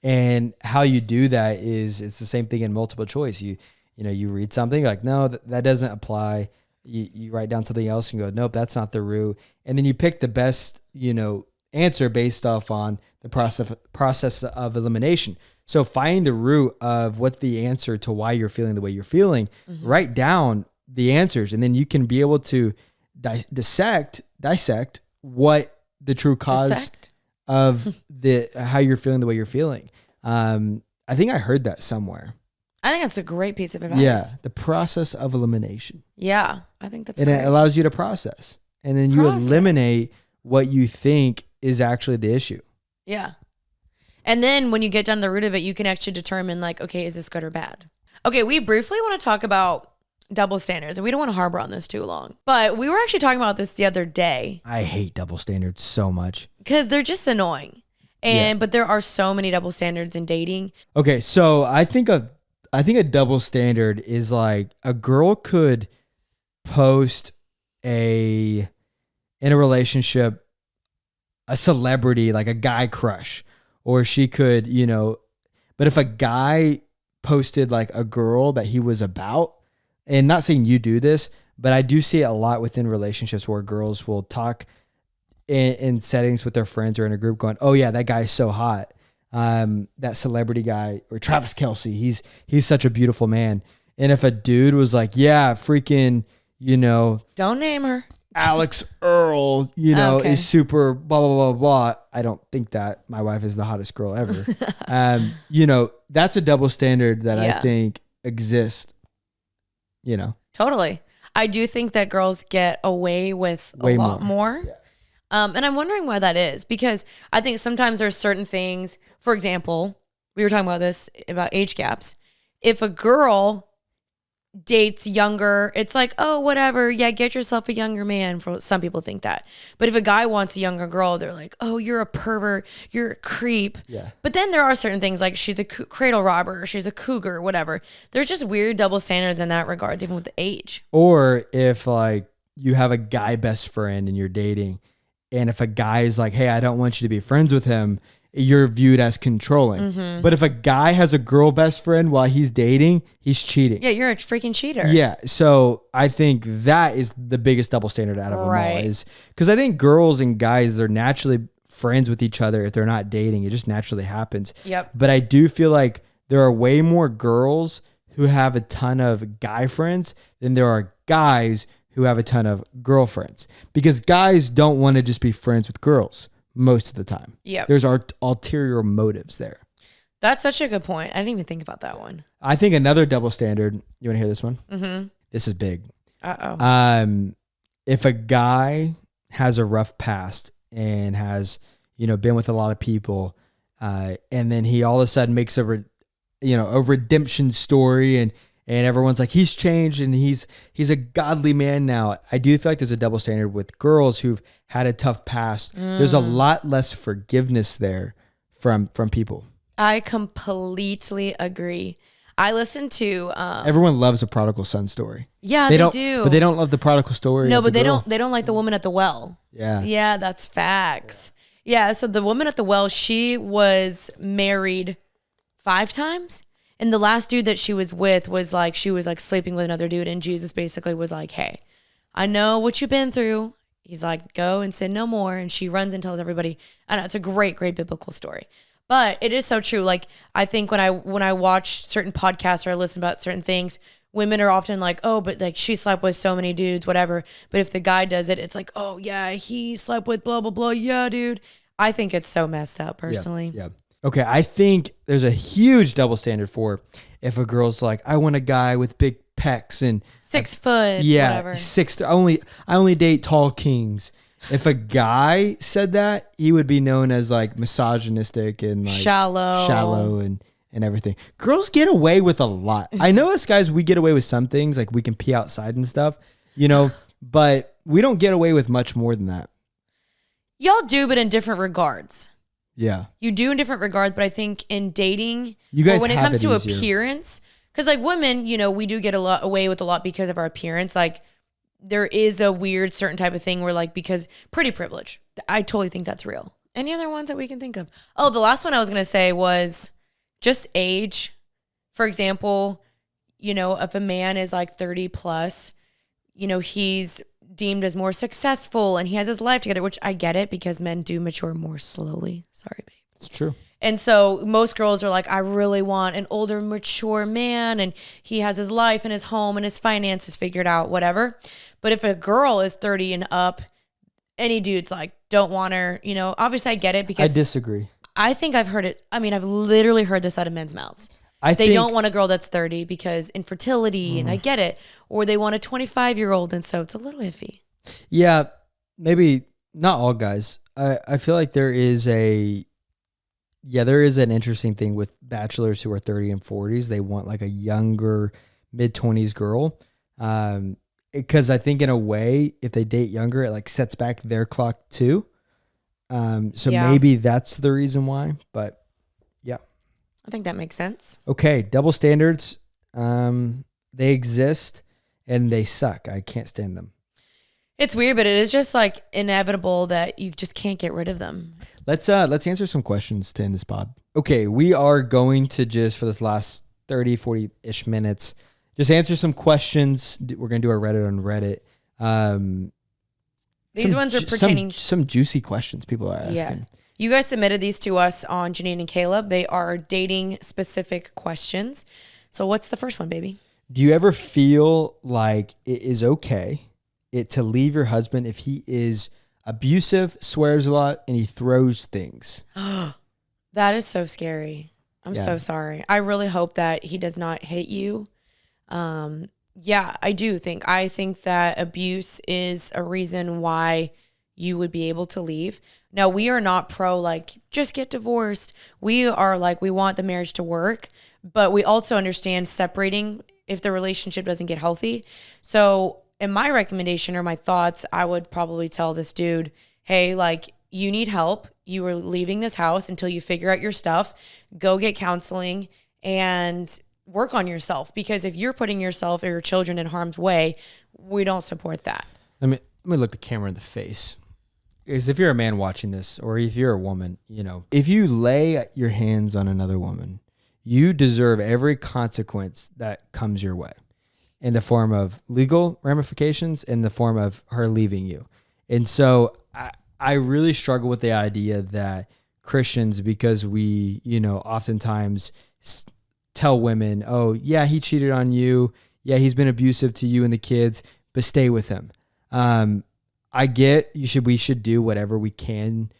And how you do that is it's the same thing in multiple choice. You read something like, no, that doesn't apply. You write down something else and go, nope, that's not the root. And then you pick the best, answer based off on the process of elimination. So find the root of what's the answer to why you're feeling the way you're feeling. Mm-hmm. Write down the answers, and then you can be able to dissect what the true cause of how you're feeling the way you're feeling. I think I heard that somewhere. I think that's a great piece of advice. Yeah, the process of elimination. Yeah, I think that's great. And it allows you to process. And then you eliminate what you think is actually the issue. Yeah. And then when you get down to the root of it, you can actually determine like, okay, is this good or bad? Okay, we briefly want to talk about double standards, and we don't want to harbor on this too long. But we were actually talking about this the other day. I hate double standards so much. Because they're just annoying. But there are so many double standards in dating. Okay, so I think a double standard is like a girl could post in a relationship a celebrity, like a guy crush, or she could, but if a guy posted like a girl that he was about, and not saying you do this, but I do see it a lot within relationships where girls will talk in settings with their friends or in a group going, oh yeah, that guy's so hot. That celebrity guy, or Travis Kelce, he's such a beautiful man. And if a dude was like, yeah, freaking, don't name her, Alex Earl, okay, is super blah, blah, blah, blah. I don't think that my wife is the hottest girl ever. That's a double standard that I think exists, Totally. I do think that girls get away with a lot more. Yeah. And I'm wondering why that is, because I think sometimes there's certain things, for example, we were talking about this, about age gaps. If a girl dates younger, it's like, oh, whatever. Yeah, get yourself a younger man. For some people think that. But if a guy wants a younger girl, they're like, oh, you're a pervert. You're a creep. Yeah. But then there are certain things like she's a cradle robber, or she's a cougar, whatever. There's just weird double standards in that regard, even with the age. Or if like you have a guy best friend and you're dating, and if a guy is like, hey, I don't want you to be friends with him, you're viewed as controlling. Mm-hmm. But if a guy has a girl best friend while he's dating, he's cheating. Yeah, you're a freaking cheater. Yeah. So I think that is the biggest double standard out of them all, is because I think girls and guys are naturally friends with each other if they're not dating. It just naturally happens. Yep. But I do feel like there are way more girls who have a ton of guy friends than there are guys who have a ton of girlfriends, because guys don't want to just be friends with girls most of the time. Yeah. There's ulterior motives there. That's such a good point. I didn't even think about that one. I think another double standard, you want to hear this one? Mm-hmm. This is big. Uh-oh. If a guy has a rough past and has, been with a lot of people, and then he all of a sudden makes a redemption story, and everyone's like, he's changed and he's a godly man now. I do feel like there's a double standard with girls who've had a tough past. There's a lot less forgiveness there from people. I completely agree. I listened to everyone loves a prodigal son story. Yeah, they do. But they don't love the prodigal story. No, but they don't like the woman at the well. Yeah. Yeah, that's facts. Yeah, so the woman at the well, she was married 5 times. And the last dude that she was with was like, she was like sleeping with another dude. And Jesus basically was like, hey, I know what you've been through. He's like, go and sin no more. And she runs and tells everybody. I know, it's a great, great biblical story. But it is so true. Like, I think when I watch certain podcasts or I listen about certain things, women are often like, oh, but like she slept with so many dudes, whatever. But if the guy does it, it's like, oh yeah, he slept with blah, blah, blah. Yeah, dude. I think it's so messed up personally. Yeah. Okay, I think there's a huge double standard for if a girl's like, I want a guy with big pecs and 6 foot, yeah, whatever. I only date tall kings. If a guy said that, he would be known as like misogynistic and like shallow and everything. Girls get away with a lot. I know us guys, we get away with some things, like we can pee outside and stuff, but we don't get away with much more than that. Y'all do, but in different regards. Yeah. You do in different regards, but I think in dating, you guys when it have comes to easier. appearance, because like women, we do get away with a lot because of our appearance. Like there is a weird certain type of thing where like, because pretty privilege, I totally think that's real. Any other ones that we can think of? Oh, the last one I was going to say was just age. For example, if a man is like 30 plus, he's deemed as more successful and he has his life together, which I get it because men do mature more slowly. Sorry, babe. It's true. And so most girls are like, I really want an older, mature man and he has his life and his home and his finances figured out, whatever. But if a girl is 30 and up, any dude's like, don't want her, obviously I get it because I disagree. I think I've heard it. I mean, I've literally heard this out of men's mouths. They don't want a girl that's 30 because infertility, and I get it. Or they want a 25-year-old, and so it's a little iffy. Yeah, maybe not all guys. I feel like there is an interesting thing with bachelors who are 30 and 40s. They want like a younger mid-20s girl. Because I think in a way, if they date younger, it like sets back their clock too. Maybe that's the reason why, but yeah. I think that makes sense. Okay, double standards. They exist and they suck. I can't stand them. It's weird, but it is just like inevitable that you just can't get rid of them. Let's answer some questions to end this pod. Okay, we are going to just for this last 30, 40-ish minutes, just answer some questions. We're going to do our Reddit on Reddit. These ones are pertaining some juicy questions people are asking. Yeah. You guys submitted these to us on Jeanine and Kaleb. They are dating specific questions. So what's the first one, baby? Do you ever feel like it is okay to leave your husband if he is abusive, swears a lot, and he throws things? That is so scary. I'm so sorry. I really hope that he does not hit you. Yeah, I do think. I think that abuse is a reason why you would be able to leave. Now, we are not pro, like, just get divorced. We are like, we want the marriage to work, but we also understand separating if the relationship doesn't get healthy. So in my recommendation or my thoughts, I would probably tell this dude, hey, like, you need help. You are leaving this house until you figure out your stuff. Go get counseling and work on yourself, because if you're putting yourself or your children in harm's way, we don't support that. Let me look the camera in the face. Because if you're a man watching this, or if you're a woman, if you lay your hands on another woman, you deserve every consequence that comes your way, in the form of legal ramifications, in the form of her leaving you. And so I really struggle with the idea that Christians, because we, oftentimes tell women, oh, yeah, he cheated on you. Yeah, he's been abusive to you and the kids, but stay with him. I get we should do whatever we can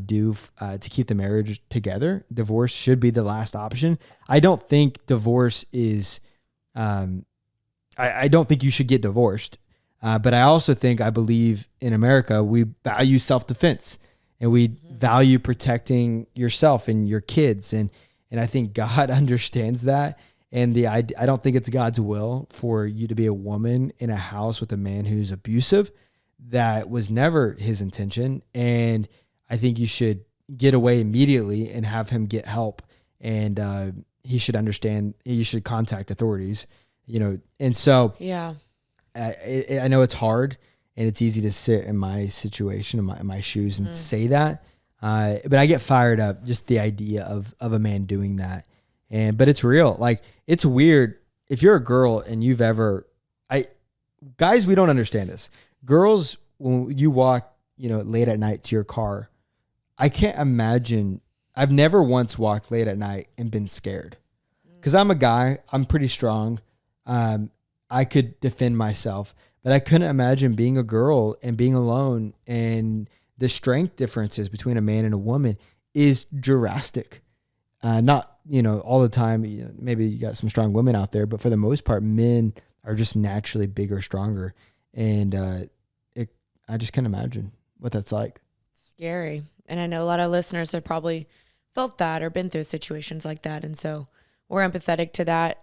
do to keep the marriage together. Divorce should be the last option. I don't think divorce is, I don't think you should get divorced. But I believe in America, we value self-defense and we value protecting yourself and your kids. And I think God understands that. And I don't think it's God's will for you to be a woman in a house with a man who's abusive. That was never his intention. And I think you should get away immediately and have him get help. And he should understand, you should contact authorities, And so yeah, I know it's hard and it's easy to sit in my situation, in my shoes and say that. But I get fired up just the idea of a man doing that. But it's real. Like, it's weird. If you're a girl and guys, we don't understand this. Girls, when you walk, late at night to your car, I can't imagine. I've never once walked late at night and been scared, because I'm a guy. I'm pretty strong. I could defend myself, but I couldn't imagine being a girl and being alone. And the strength differences between a man and a woman is drastic. Not, all the time, maybe you got some strong women out there, but for the most part, men are just naturally bigger, stronger. And I just can't imagine what that's like. Scary. And I know a lot of listeners have probably felt that or been through situations like that. And so we're empathetic to that.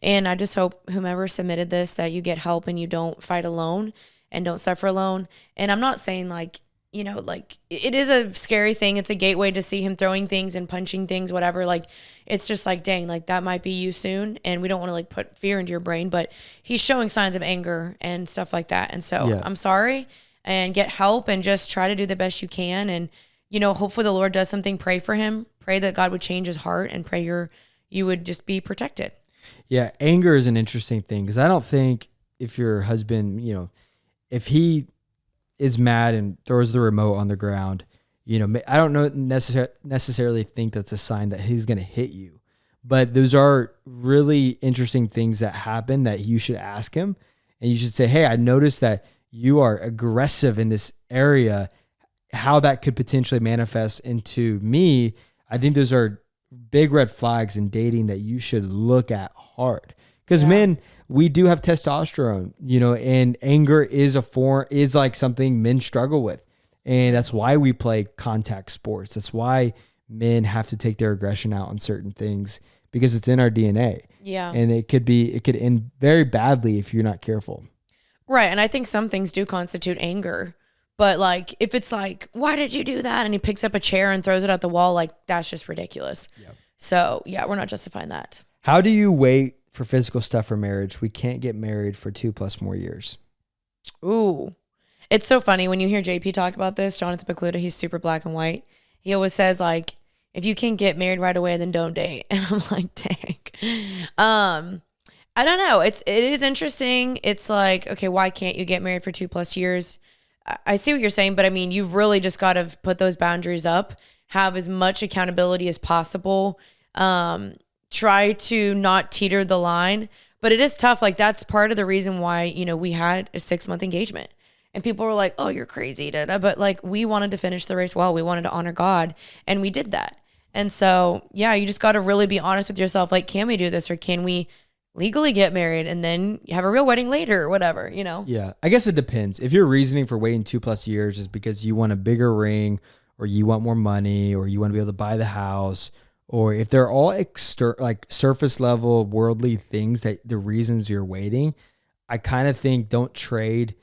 And I just hope whomever submitted this, that you get help and you don't fight alone and don't suffer alone. And I'm not saying like, you know, like it is a scary thing. It's a gateway to see him throwing things and punching things, whatever. Like, it's just like, dang, like that might be you soon. And we don't want to like put fear into your brain, but he's showing signs of anger and stuff like that. And so I'm sorry, and get help and just try to do the best you can. And, you know, hopefully the Lord does something. Pray for him. Pray that God would change his heart, and pray you would just be protected. Yeah. Anger is an interesting thing, because I don't think if your husband, you know, if he is mad and throws the remote on the ground, you know, I don't know necessarily think that's a sign that he's going to hit you. But those are really interesting things that happen that you should ask him. And you should say, hey, I noticed that you are aggressive in this area, how that could potentially manifest into me. I think those are big red flags in dating that you should look at hard. Because men, we do have testosterone, you know, and anger is like something men struggle with. And that's why we play contact sports. That's why men have to take their aggression out on certain things, because it's in our DNA. Yeah. And it could end very badly if you're not careful. Right. And I think some things do constitute anger. But like, if it's like, why did you do that? And he picks up a chair and throws it at the wall, like, that's just ridiculous. Yep. So yeah, we're not justifying that. How do you wait for physical stuff for marriage? We can't get married for 2+ more years. Ooh. It's so funny when you hear JP talk about this, Jonathan Pecluda, he's super black and white. He always says like, if you can get married right away, then don't date. And I'm like, dang. I don't know. It is interesting. It's like, okay, why can't you get married for 2+ years? I see what you're saying, but I mean, you've really just got to put those boundaries up, have as much accountability as possible. Try to not teeter the line, but it is tough. Like, that's part of the reason why, you know, we had a 6-month engagement, and people were like, oh, you're crazy. But like, we wanted to finish the race well. We wanted to honor God, and we did that. And so, yeah, you just got to really be honest with yourself. Like, can we do this, or can we legally get married and then have a real wedding later or whatever, you know? Yeah. I guess it depends. If your reasoning for waiting 2+ years is because you want a bigger ring, or you want more money, or you want to be able to buy the house, or if they're all like surface level worldly things that the reasons you're waiting, I kind of think don't trade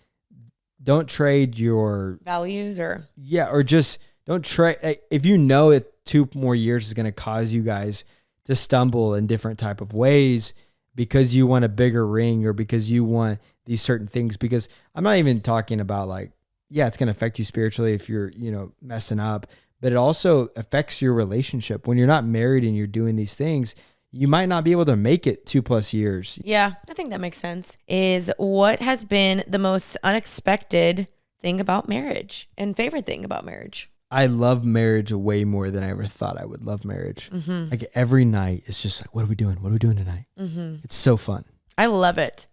your values, or just don't trade. If you know it 2 more years is going to cause you guys to stumble in different type of ways, because you want a bigger ring, or because you want these certain things. Because I'm not even talking about like, it's going to affect you spiritually if you're, you know, messing up, but it also affects your relationship. When you're not married and you're doing these things, you might not be able to make it 2+ years. Yeah, I think that makes sense. Is what has been the most unexpected thing about marriage and favorite thing about marriage? I love marriage way more than I ever thought I would love marriage. Mm-hmm. Like, every night it's just like, what are we doing? What are we doing tonight? Mm-hmm. It's so fun. I love it.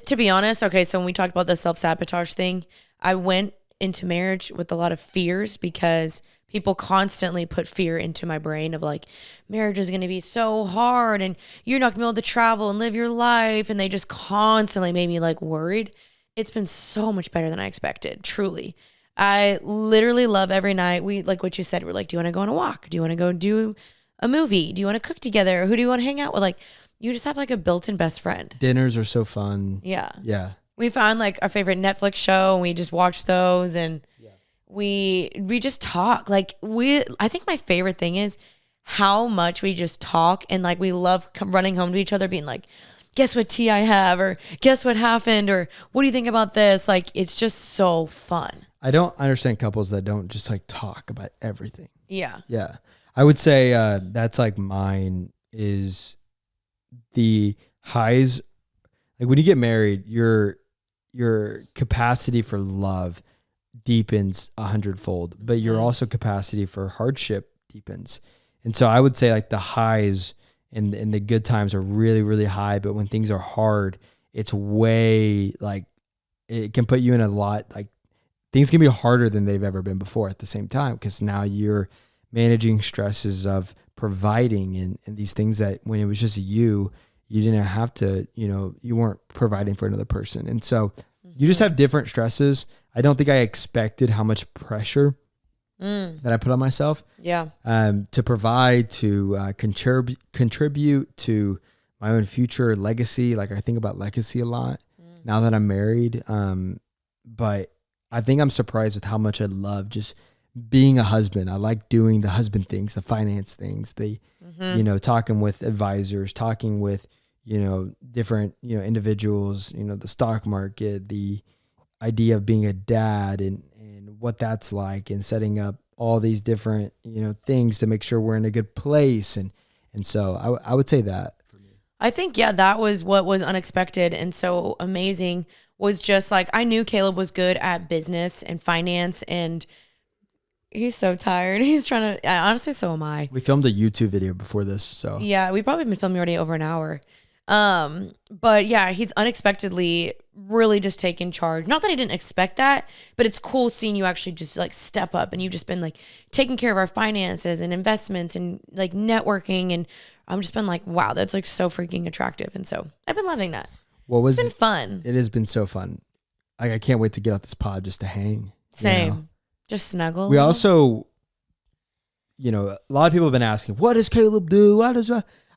To be honest, okay, so when we talked about the self-sabotage thing, I went into marriage with a lot of fears, because people constantly put fear into my brain of like, marriage is going to be so hard and you're not going to be able to travel and live your life. And they just constantly made me like worried. It's been so much better than I expected, truly. I literally love every night. We, like what you said, we're like, do you want to go on a walk? Do you want to go do a movie? Do you want to cook together? Who do you want to hang out with? Like, you just have like a built-in best friend. Dinners are so fun. Yeah. Yeah. We found like our favorite Netflix show, and we just watch those, and we just talk. Like, I think my favorite thing is how much we just talk, and like we love running home to each other being like, guess what tea I have, or guess what happened, or what do you think about this? Like, it's just so fun. I don't understand couples that don't just like talk about everything. Yeah. Yeah. I would say that's like mine is the highs. Like, when you get married, your capacity for love deepens 100-fold, but your also capacity for hardship deepens. And so I would say like the highs and the good times are really, really high. But when things are hard, it's way like, it can put you in a lot, like things can be harder than they've ever been before at the same time. Cause now you're managing stresses of providing and these things that when it was just you didn't have to, you know, you weren't providing for another person. And so You just have different stresses. I don't think I expected how much pressure that I put on myself. Yeah. To provide, to contribute to my own future legacy. Like I think about legacy a lot now that I'm married. But I think I'm surprised with how much I love just being a husband. I like doing the husband things, the finance things, talking with advisors, talking with, different, individuals, the stock market, the idea of being a dad and what that's like, and setting up all these different, things to make sure we're in a good place. And so I would say that for me. I think, that was what was unexpected and so amazing, was just like, I knew Kaleb was good at business and finance, and he's so tired. He's trying to, honestly, so am I. We filmed a YouTube video before this. So yeah, we probably been filming already over an hour. But yeah, he's unexpectedly really just taken charge. Not that I didn't expect that, but it's cool seeing you actually just like step up, and you've just been like taking care of our finances and investments and like networking. And I've just been like, wow, that's like so freaking attractive. And so I've been loving that. It's been fun. It has been so fun. Like I can't wait to get off this pod just to hang. Same. Just snuggle. We also, a lot of people have been asking, what does Kaleb do? What does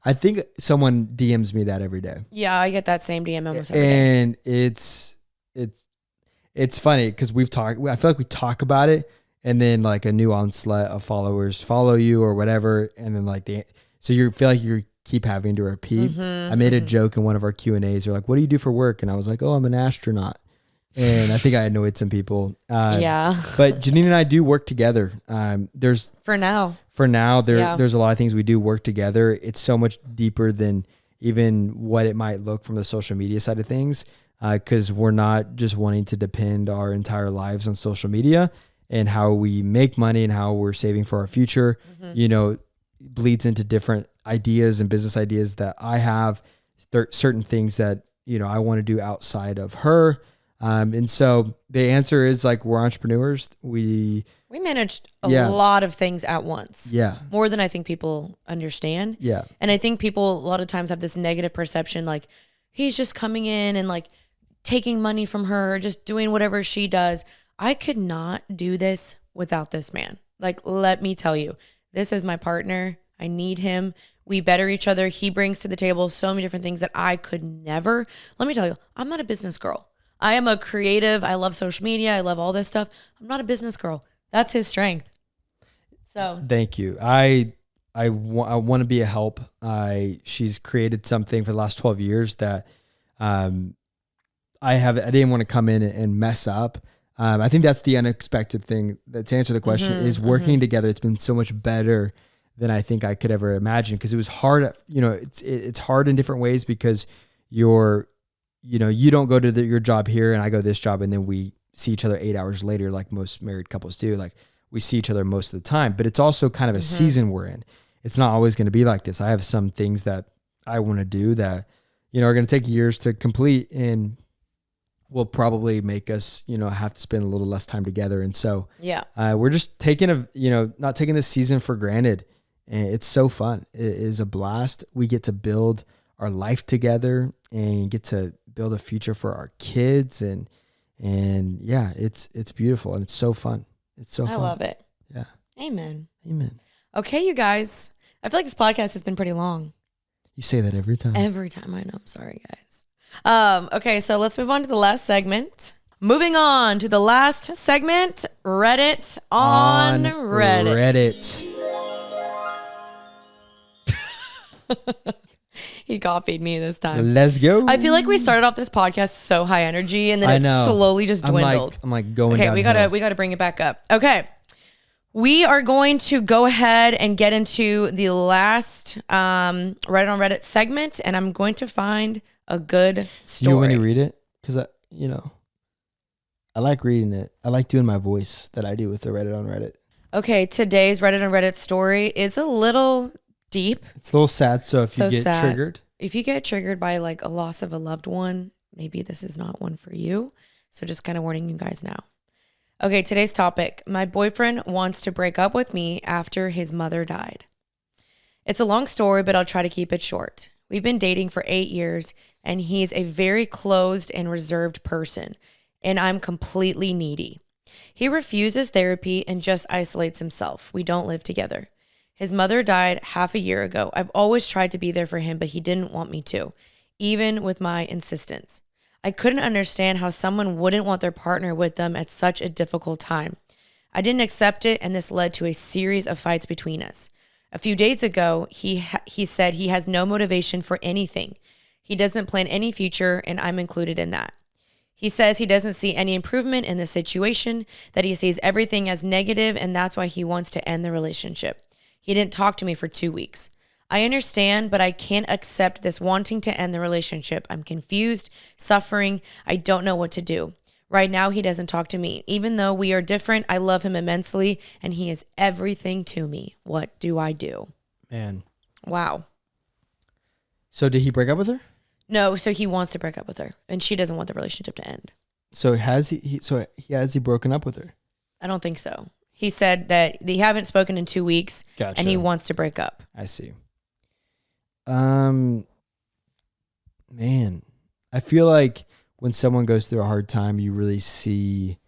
I think someone DMs me that every day. Yeah, I get that same DM almost every day. And it's funny because I feel like we talk about it, and then like a new onslaught of followers follow you or whatever, and then so you feel like you keep having to repeat. I made a joke in one of our Q&As. They're like, "What do you do for work?" And I was like, "Oh, I'm an astronaut." And I think I annoyed some people. Yeah. But Jeanine and I do work together. There's for now, there's a lot of things we do work together. It's so much deeper than even what it might look from the social media side of things. Cause we're not just wanting to depend our entire lives on social media, and how we make money and how we're saving for our future, bleeds into different ideas and business ideas that I have, certain things that, I want to do outside of her. And so the answer is like, we're entrepreneurs. We managed a lot of things at once. Yeah. More than I think people understand. Yeah. And I think people a lot of times have this negative perception, like he's just coming in and like taking money from her, just doing whatever she does. I could not do this without this man. Like, let me tell you, this is my partner. I need him. We better each other. He brings to the table so many different things that I could never. Let me tell you, I'm not a business girl. I am a creative. I love social media. I love all this stuff. I'm not a business girl. That's his strength. So thank you. I want to be a help. She's created something for the last 12 years that I didn't want to come in and mess up. I think that's the unexpected thing. That to answer the question is working together. It's been so much better than I think I could ever imagine, because it was hard. It's hard in different ways, because you don't go to your job here and I go this job, and then we see each other 8 hours later, like most married couples do. Like we see each other most of the time, but it's also kind of a season we're in. It's not always going to be like this. I have some things that I want to do that, are going to take years to complete, and will probably make us, have to spend a little less time together. And so, we're just not taking this season for granted. And it's so fun. It is a blast. We get to build our life together and get to build a future for our kids. And yeah, it's beautiful, and it's so fun. It's so fun. I love it. Yeah. Amen. Okay, you guys, I feel like this podcast has been pretty long. You say that every time. Every time. I know. I'm sorry, guys. Okay, so let's move on to the last segment. Moving on to the last segment, Reddit on Reddit. He copied me this time. Let's go. I feel like we started off this podcast so high energy, and then it slowly just dwindled. I'm like going. Okay, we gotta bring it back up. Okay, we are going to go ahead and get into the last Reddit on Reddit segment, and I'm going to find a good story. You want me to read it? Because I like reading it. I like doing my voice that I do with the Reddit on Reddit. Okay, today's Reddit on Reddit story is a little deep. It's a little sad. So if you get triggered. If you get triggered by like a loss of a loved one, maybe this is not one for you. So just kind of warning you guys now. Okay, today's topic. My boyfriend wants to break up with me after his mother died. It's a long story, but I'll try to keep it short. We've been dating for 8 years, and he's a very closed and reserved person. and I'm completely needy. He refuses therapy and just isolates himself. We don't live together. His mother died half a year ago. I've always tried to be there for him, but he didn't want me to, even with my insistence. I couldn't understand how someone wouldn't want their partner with them at such a difficult time. I didn't accept it, and this led to a series of fights between us. A few days ago, he said he has no motivation for anything. He doesn't plan any future, and I'm included in that. He says he doesn't see any improvement in the situation, that he sees everything as negative, and that's why he wants to end the relationship. He didn't talk to me for 2 weeks. I understand, but I can't accept this wanting to end the relationship. I'm confused, suffering. I don't know what to do. Right now, he doesn't talk to me. Even though we are different, I love him immensely, and he is everything to me. What do I do? Man. Wow. So did he break up with her? No, so he wants to break up with her, and she doesn't want the relationship to end. So has he broken up with her? I don't think so. He said that they haven't spoken in 2 weeks, Gotcha. and he wants to break up. I see. Man, I feel like when someone goes through a hard time, you really see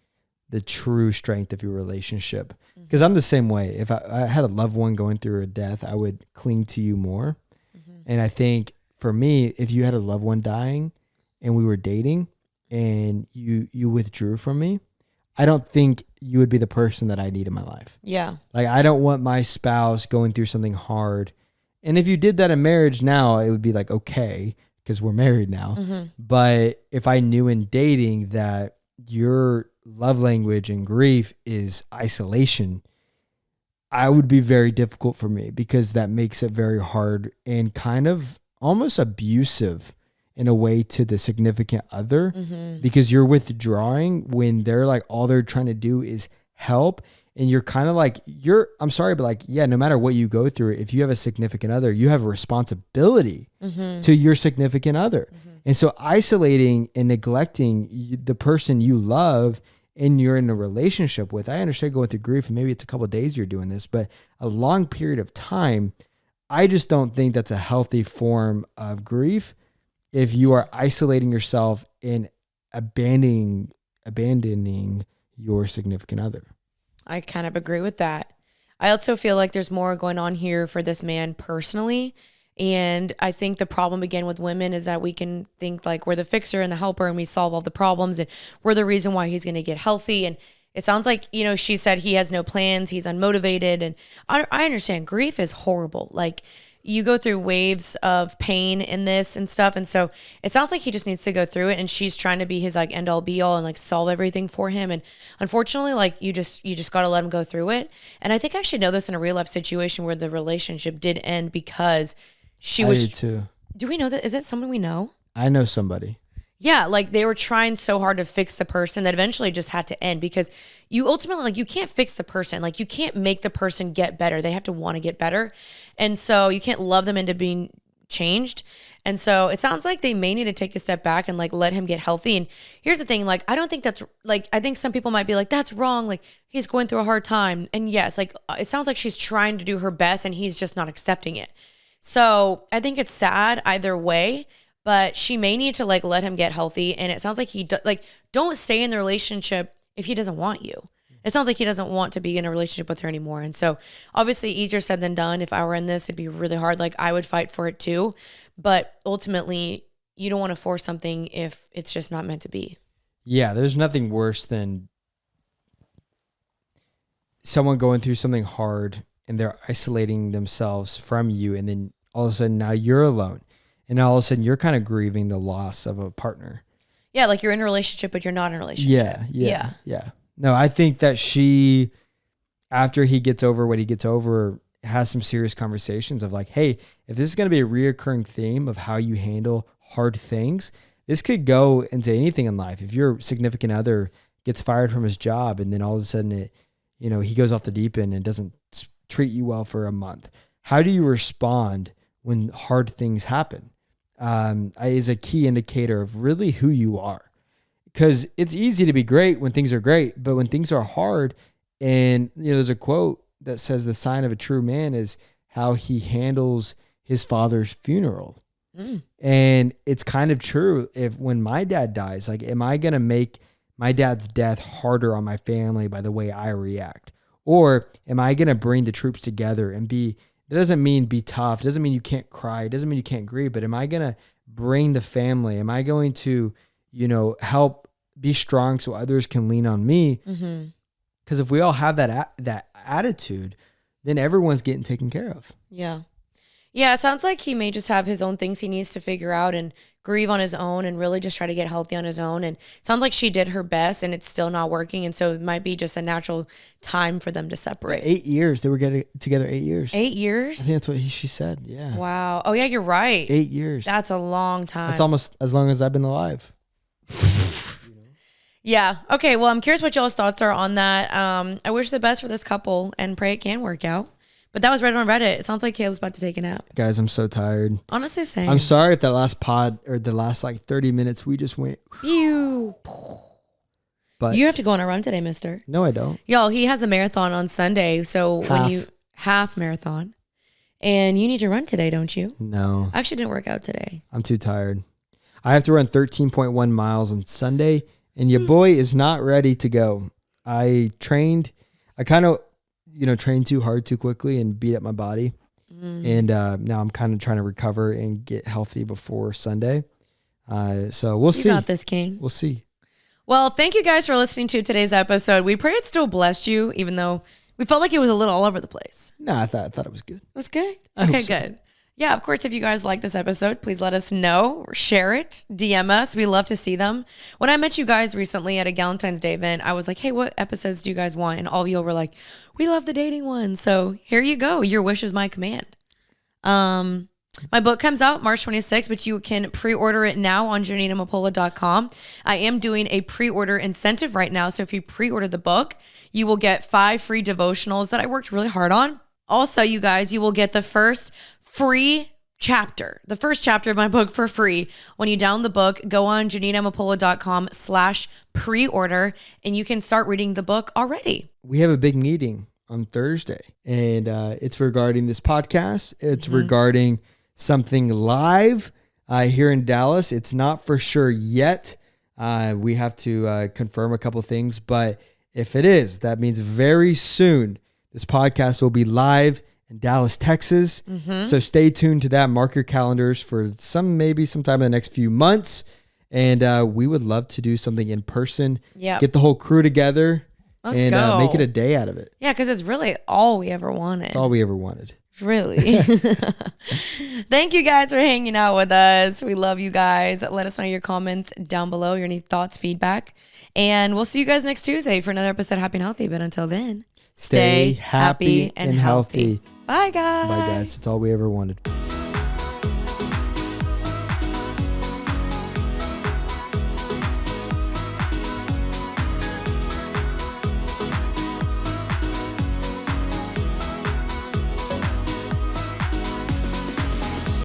the true strength of your relationship. Because I'm the same way. If I had a loved one going through a death, I would cling to you more. Mm-hmm. And I think for me, if you had a loved one dying and we were dating and you withdrew from me, I don't think you would be the person that I need in my life. Yeah. Like, I don't want my spouse going through something hard. And if you did that in marriage now, it would be like, okay, because we're married now. Mm-hmm. But if I knew in dating that your love language and grief is isolation, I would be very difficult for me, because that makes it very hard and kind of almost abusive in a way to the significant other, because you're withdrawing when they're like, all they're trying to do is help. And you're kind of like, I'm sorry, but like, yeah, no matter what you go through, if you have a significant other, you have a responsibility to your significant other. And so isolating and neglecting the person you love and you're in a relationship with, I understand going through grief and maybe it's a couple of days you're doing this, but a long period of time, I just don't think that's a healthy form of grief if you are isolating yourself and abandoning your significant other. I kind of agree with that. I also feel like there's more going on here for this man personally. And I think the problem again with women is that we can think like we're the fixer and the helper and we solve all the problems and we're the reason why he's going to get healthy. And it sounds like, she said he has no plans, he's unmotivated. And I understand grief is horrible. Like, you go through waves of pain in this and stuff. And so it sounds like he just needs to go through it. And she's trying to be his like end all be all and like solve everything for him. And unfortunately, like you just got to let him go through it. And I think I should know this in a real life situation where the relationship did end because she was. I do too. Do we know that? Is it someone we know? I know somebody. Yeah, like they were trying so hard to fix the person that eventually just had to end because you ultimately, like, you can't fix the person. Like, you can't make the person get better. They have to want to get better. And so you can't love them into being changed. And so it sounds like they may need to take a step back and like let him get healthy. And here's the thing, like, I don't think that's like, I think some people might be like, that's wrong. Like, he's going through a hard time. And yes, like, it sounds like she's trying to do her best and he's just not accepting it. So I think it's sad either way. But she may need to like let him get healthy. And it sounds like don't stay in the relationship if he doesn't want you. It sounds like he doesn't want to be in a relationship with her anymore. And so obviously easier said than done. If I were in this, it'd be really hard. Like, I would fight for it too. But ultimately, you don't want to force something if it's just not meant to be. Yeah, there's nothing worse than someone going through something hard and they're isolating themselves from you. And then all of a sudden now you're alone. And all of a sudden, you're kind of grieving the loss of a partner. Yeah, like you're in a relationship, but you're not in a relationship. Yeah. No, I think that she, after he gets over what he gets over, has some serious conversations of like, hey, if this is going to be a reoccurring theme of how you handle hard things, this could go into anything in life. If your significant other gets fired from his job and then all of a sudden he goes off the deep end and doesn't treat you well for a month, how do you respond when hard things happen? Is a key indicator of really who you are, because it's easy to be great when things are great, but when things are hard, and there's a quote that says the sign of a true man is how he handles his father's funeral. And it's kind of true. When my dad dies, like, am I going to make my dad's death harder on my family by the way I react? Or am I going to bring the troops together and it doesn't mean be tough. It doesn't mean you can't cry. It doesn't mean you can't grieve, but am I going to bring the family? Am I going to, help be strong so others can lean on me? Because if we all have that attitude, then everyone's getting taken care of. Yeah. Yeah, it sounds like he may just have his own things he needs to figure out and grieve on his own and really just try to get healthy on his own. And it sounds like she did her best and it's still not working. And so it might be just a natural time for them to separate. 8 years. They were getting together 8 years. 8 years? I think that's what she said. Yeah. Wow. Oh, yeah, you're right. 8 years. That's a long time. That's almost as long as I've been alive. Yeah. Okay. Well, I'm curious what y'all's thoughts are on that. I wish the best for this couple and pray it can work out. But that was Reddit on Reddit. It sounds like Caleb's about to take a nap. Guys, I'm so tired. Honestly, same. I'm sorry if that last pod or the last 30 minutes we just went. Phew. But you have to go on a run today, mister. No, I don't. Y'all, he has a marathon on Sunday. So half marathon. And you need to run today, don't you? No. I actually didn't work out today. I'm too tired. I have to run 13.1 miles on Sunday. And your boy is not ready to go. I kind of, trained too hard too quickly and beat up my body. And now I'm kind of trying to recover and get healthy before Sunday. So we'll see. You got this, King. We'll see. Well, thank you guys for listening to today's episode. We pray it still blessed you, even though we felt like it was a little all over the place. No, I thought it was good. It was good? Okay, good. Yeah, of course, if you guys like this episode, please let us know or share it. DM us. We love to see them. When I met you guys recently at a Valentine's Day event, I was like, hey, what episodes do you guys want? And all of you were like, we love the dating one. So here you go. Your wish is my command. My book comes out March 26th, but you can pre-order it now on JeanineAmapola.com. I am doing a pre-order incentive right now. So if you pre-order the book, you will get 5 free devotionals that I worked really hard on. Also, you guys, you will get the first chapter of my book for free. When you download the book, go on JeanineAmapola.com/pre-order and you can start reading the book already. We have a big meeting on Thursday and it's regarding this podcast. It's regarding something live here in Dallas. It's not for sure yet. We have to confirm a couple things, but if it is, that means very soon this podcast will be live in Dallas, Texas. So stay tuned to that. Mark your calendars for maybe sometime in the next few months. And we would love to do something in person. Yeah. Get the whole crew together. Let's go. Make it a day out of it. Yeah, because it's really all we ever wanted. It's all we ever wanted. Really. Thank you guys for hanging out with us. We love you guys. Let us know your comments down below, your any thoughts, feedback. And we'll see you guys next Tuesday for another episode of Happy and Healthy. But until then, stay happy and healthy. Bye, guys. Bye, guys. It's all we ever wanted.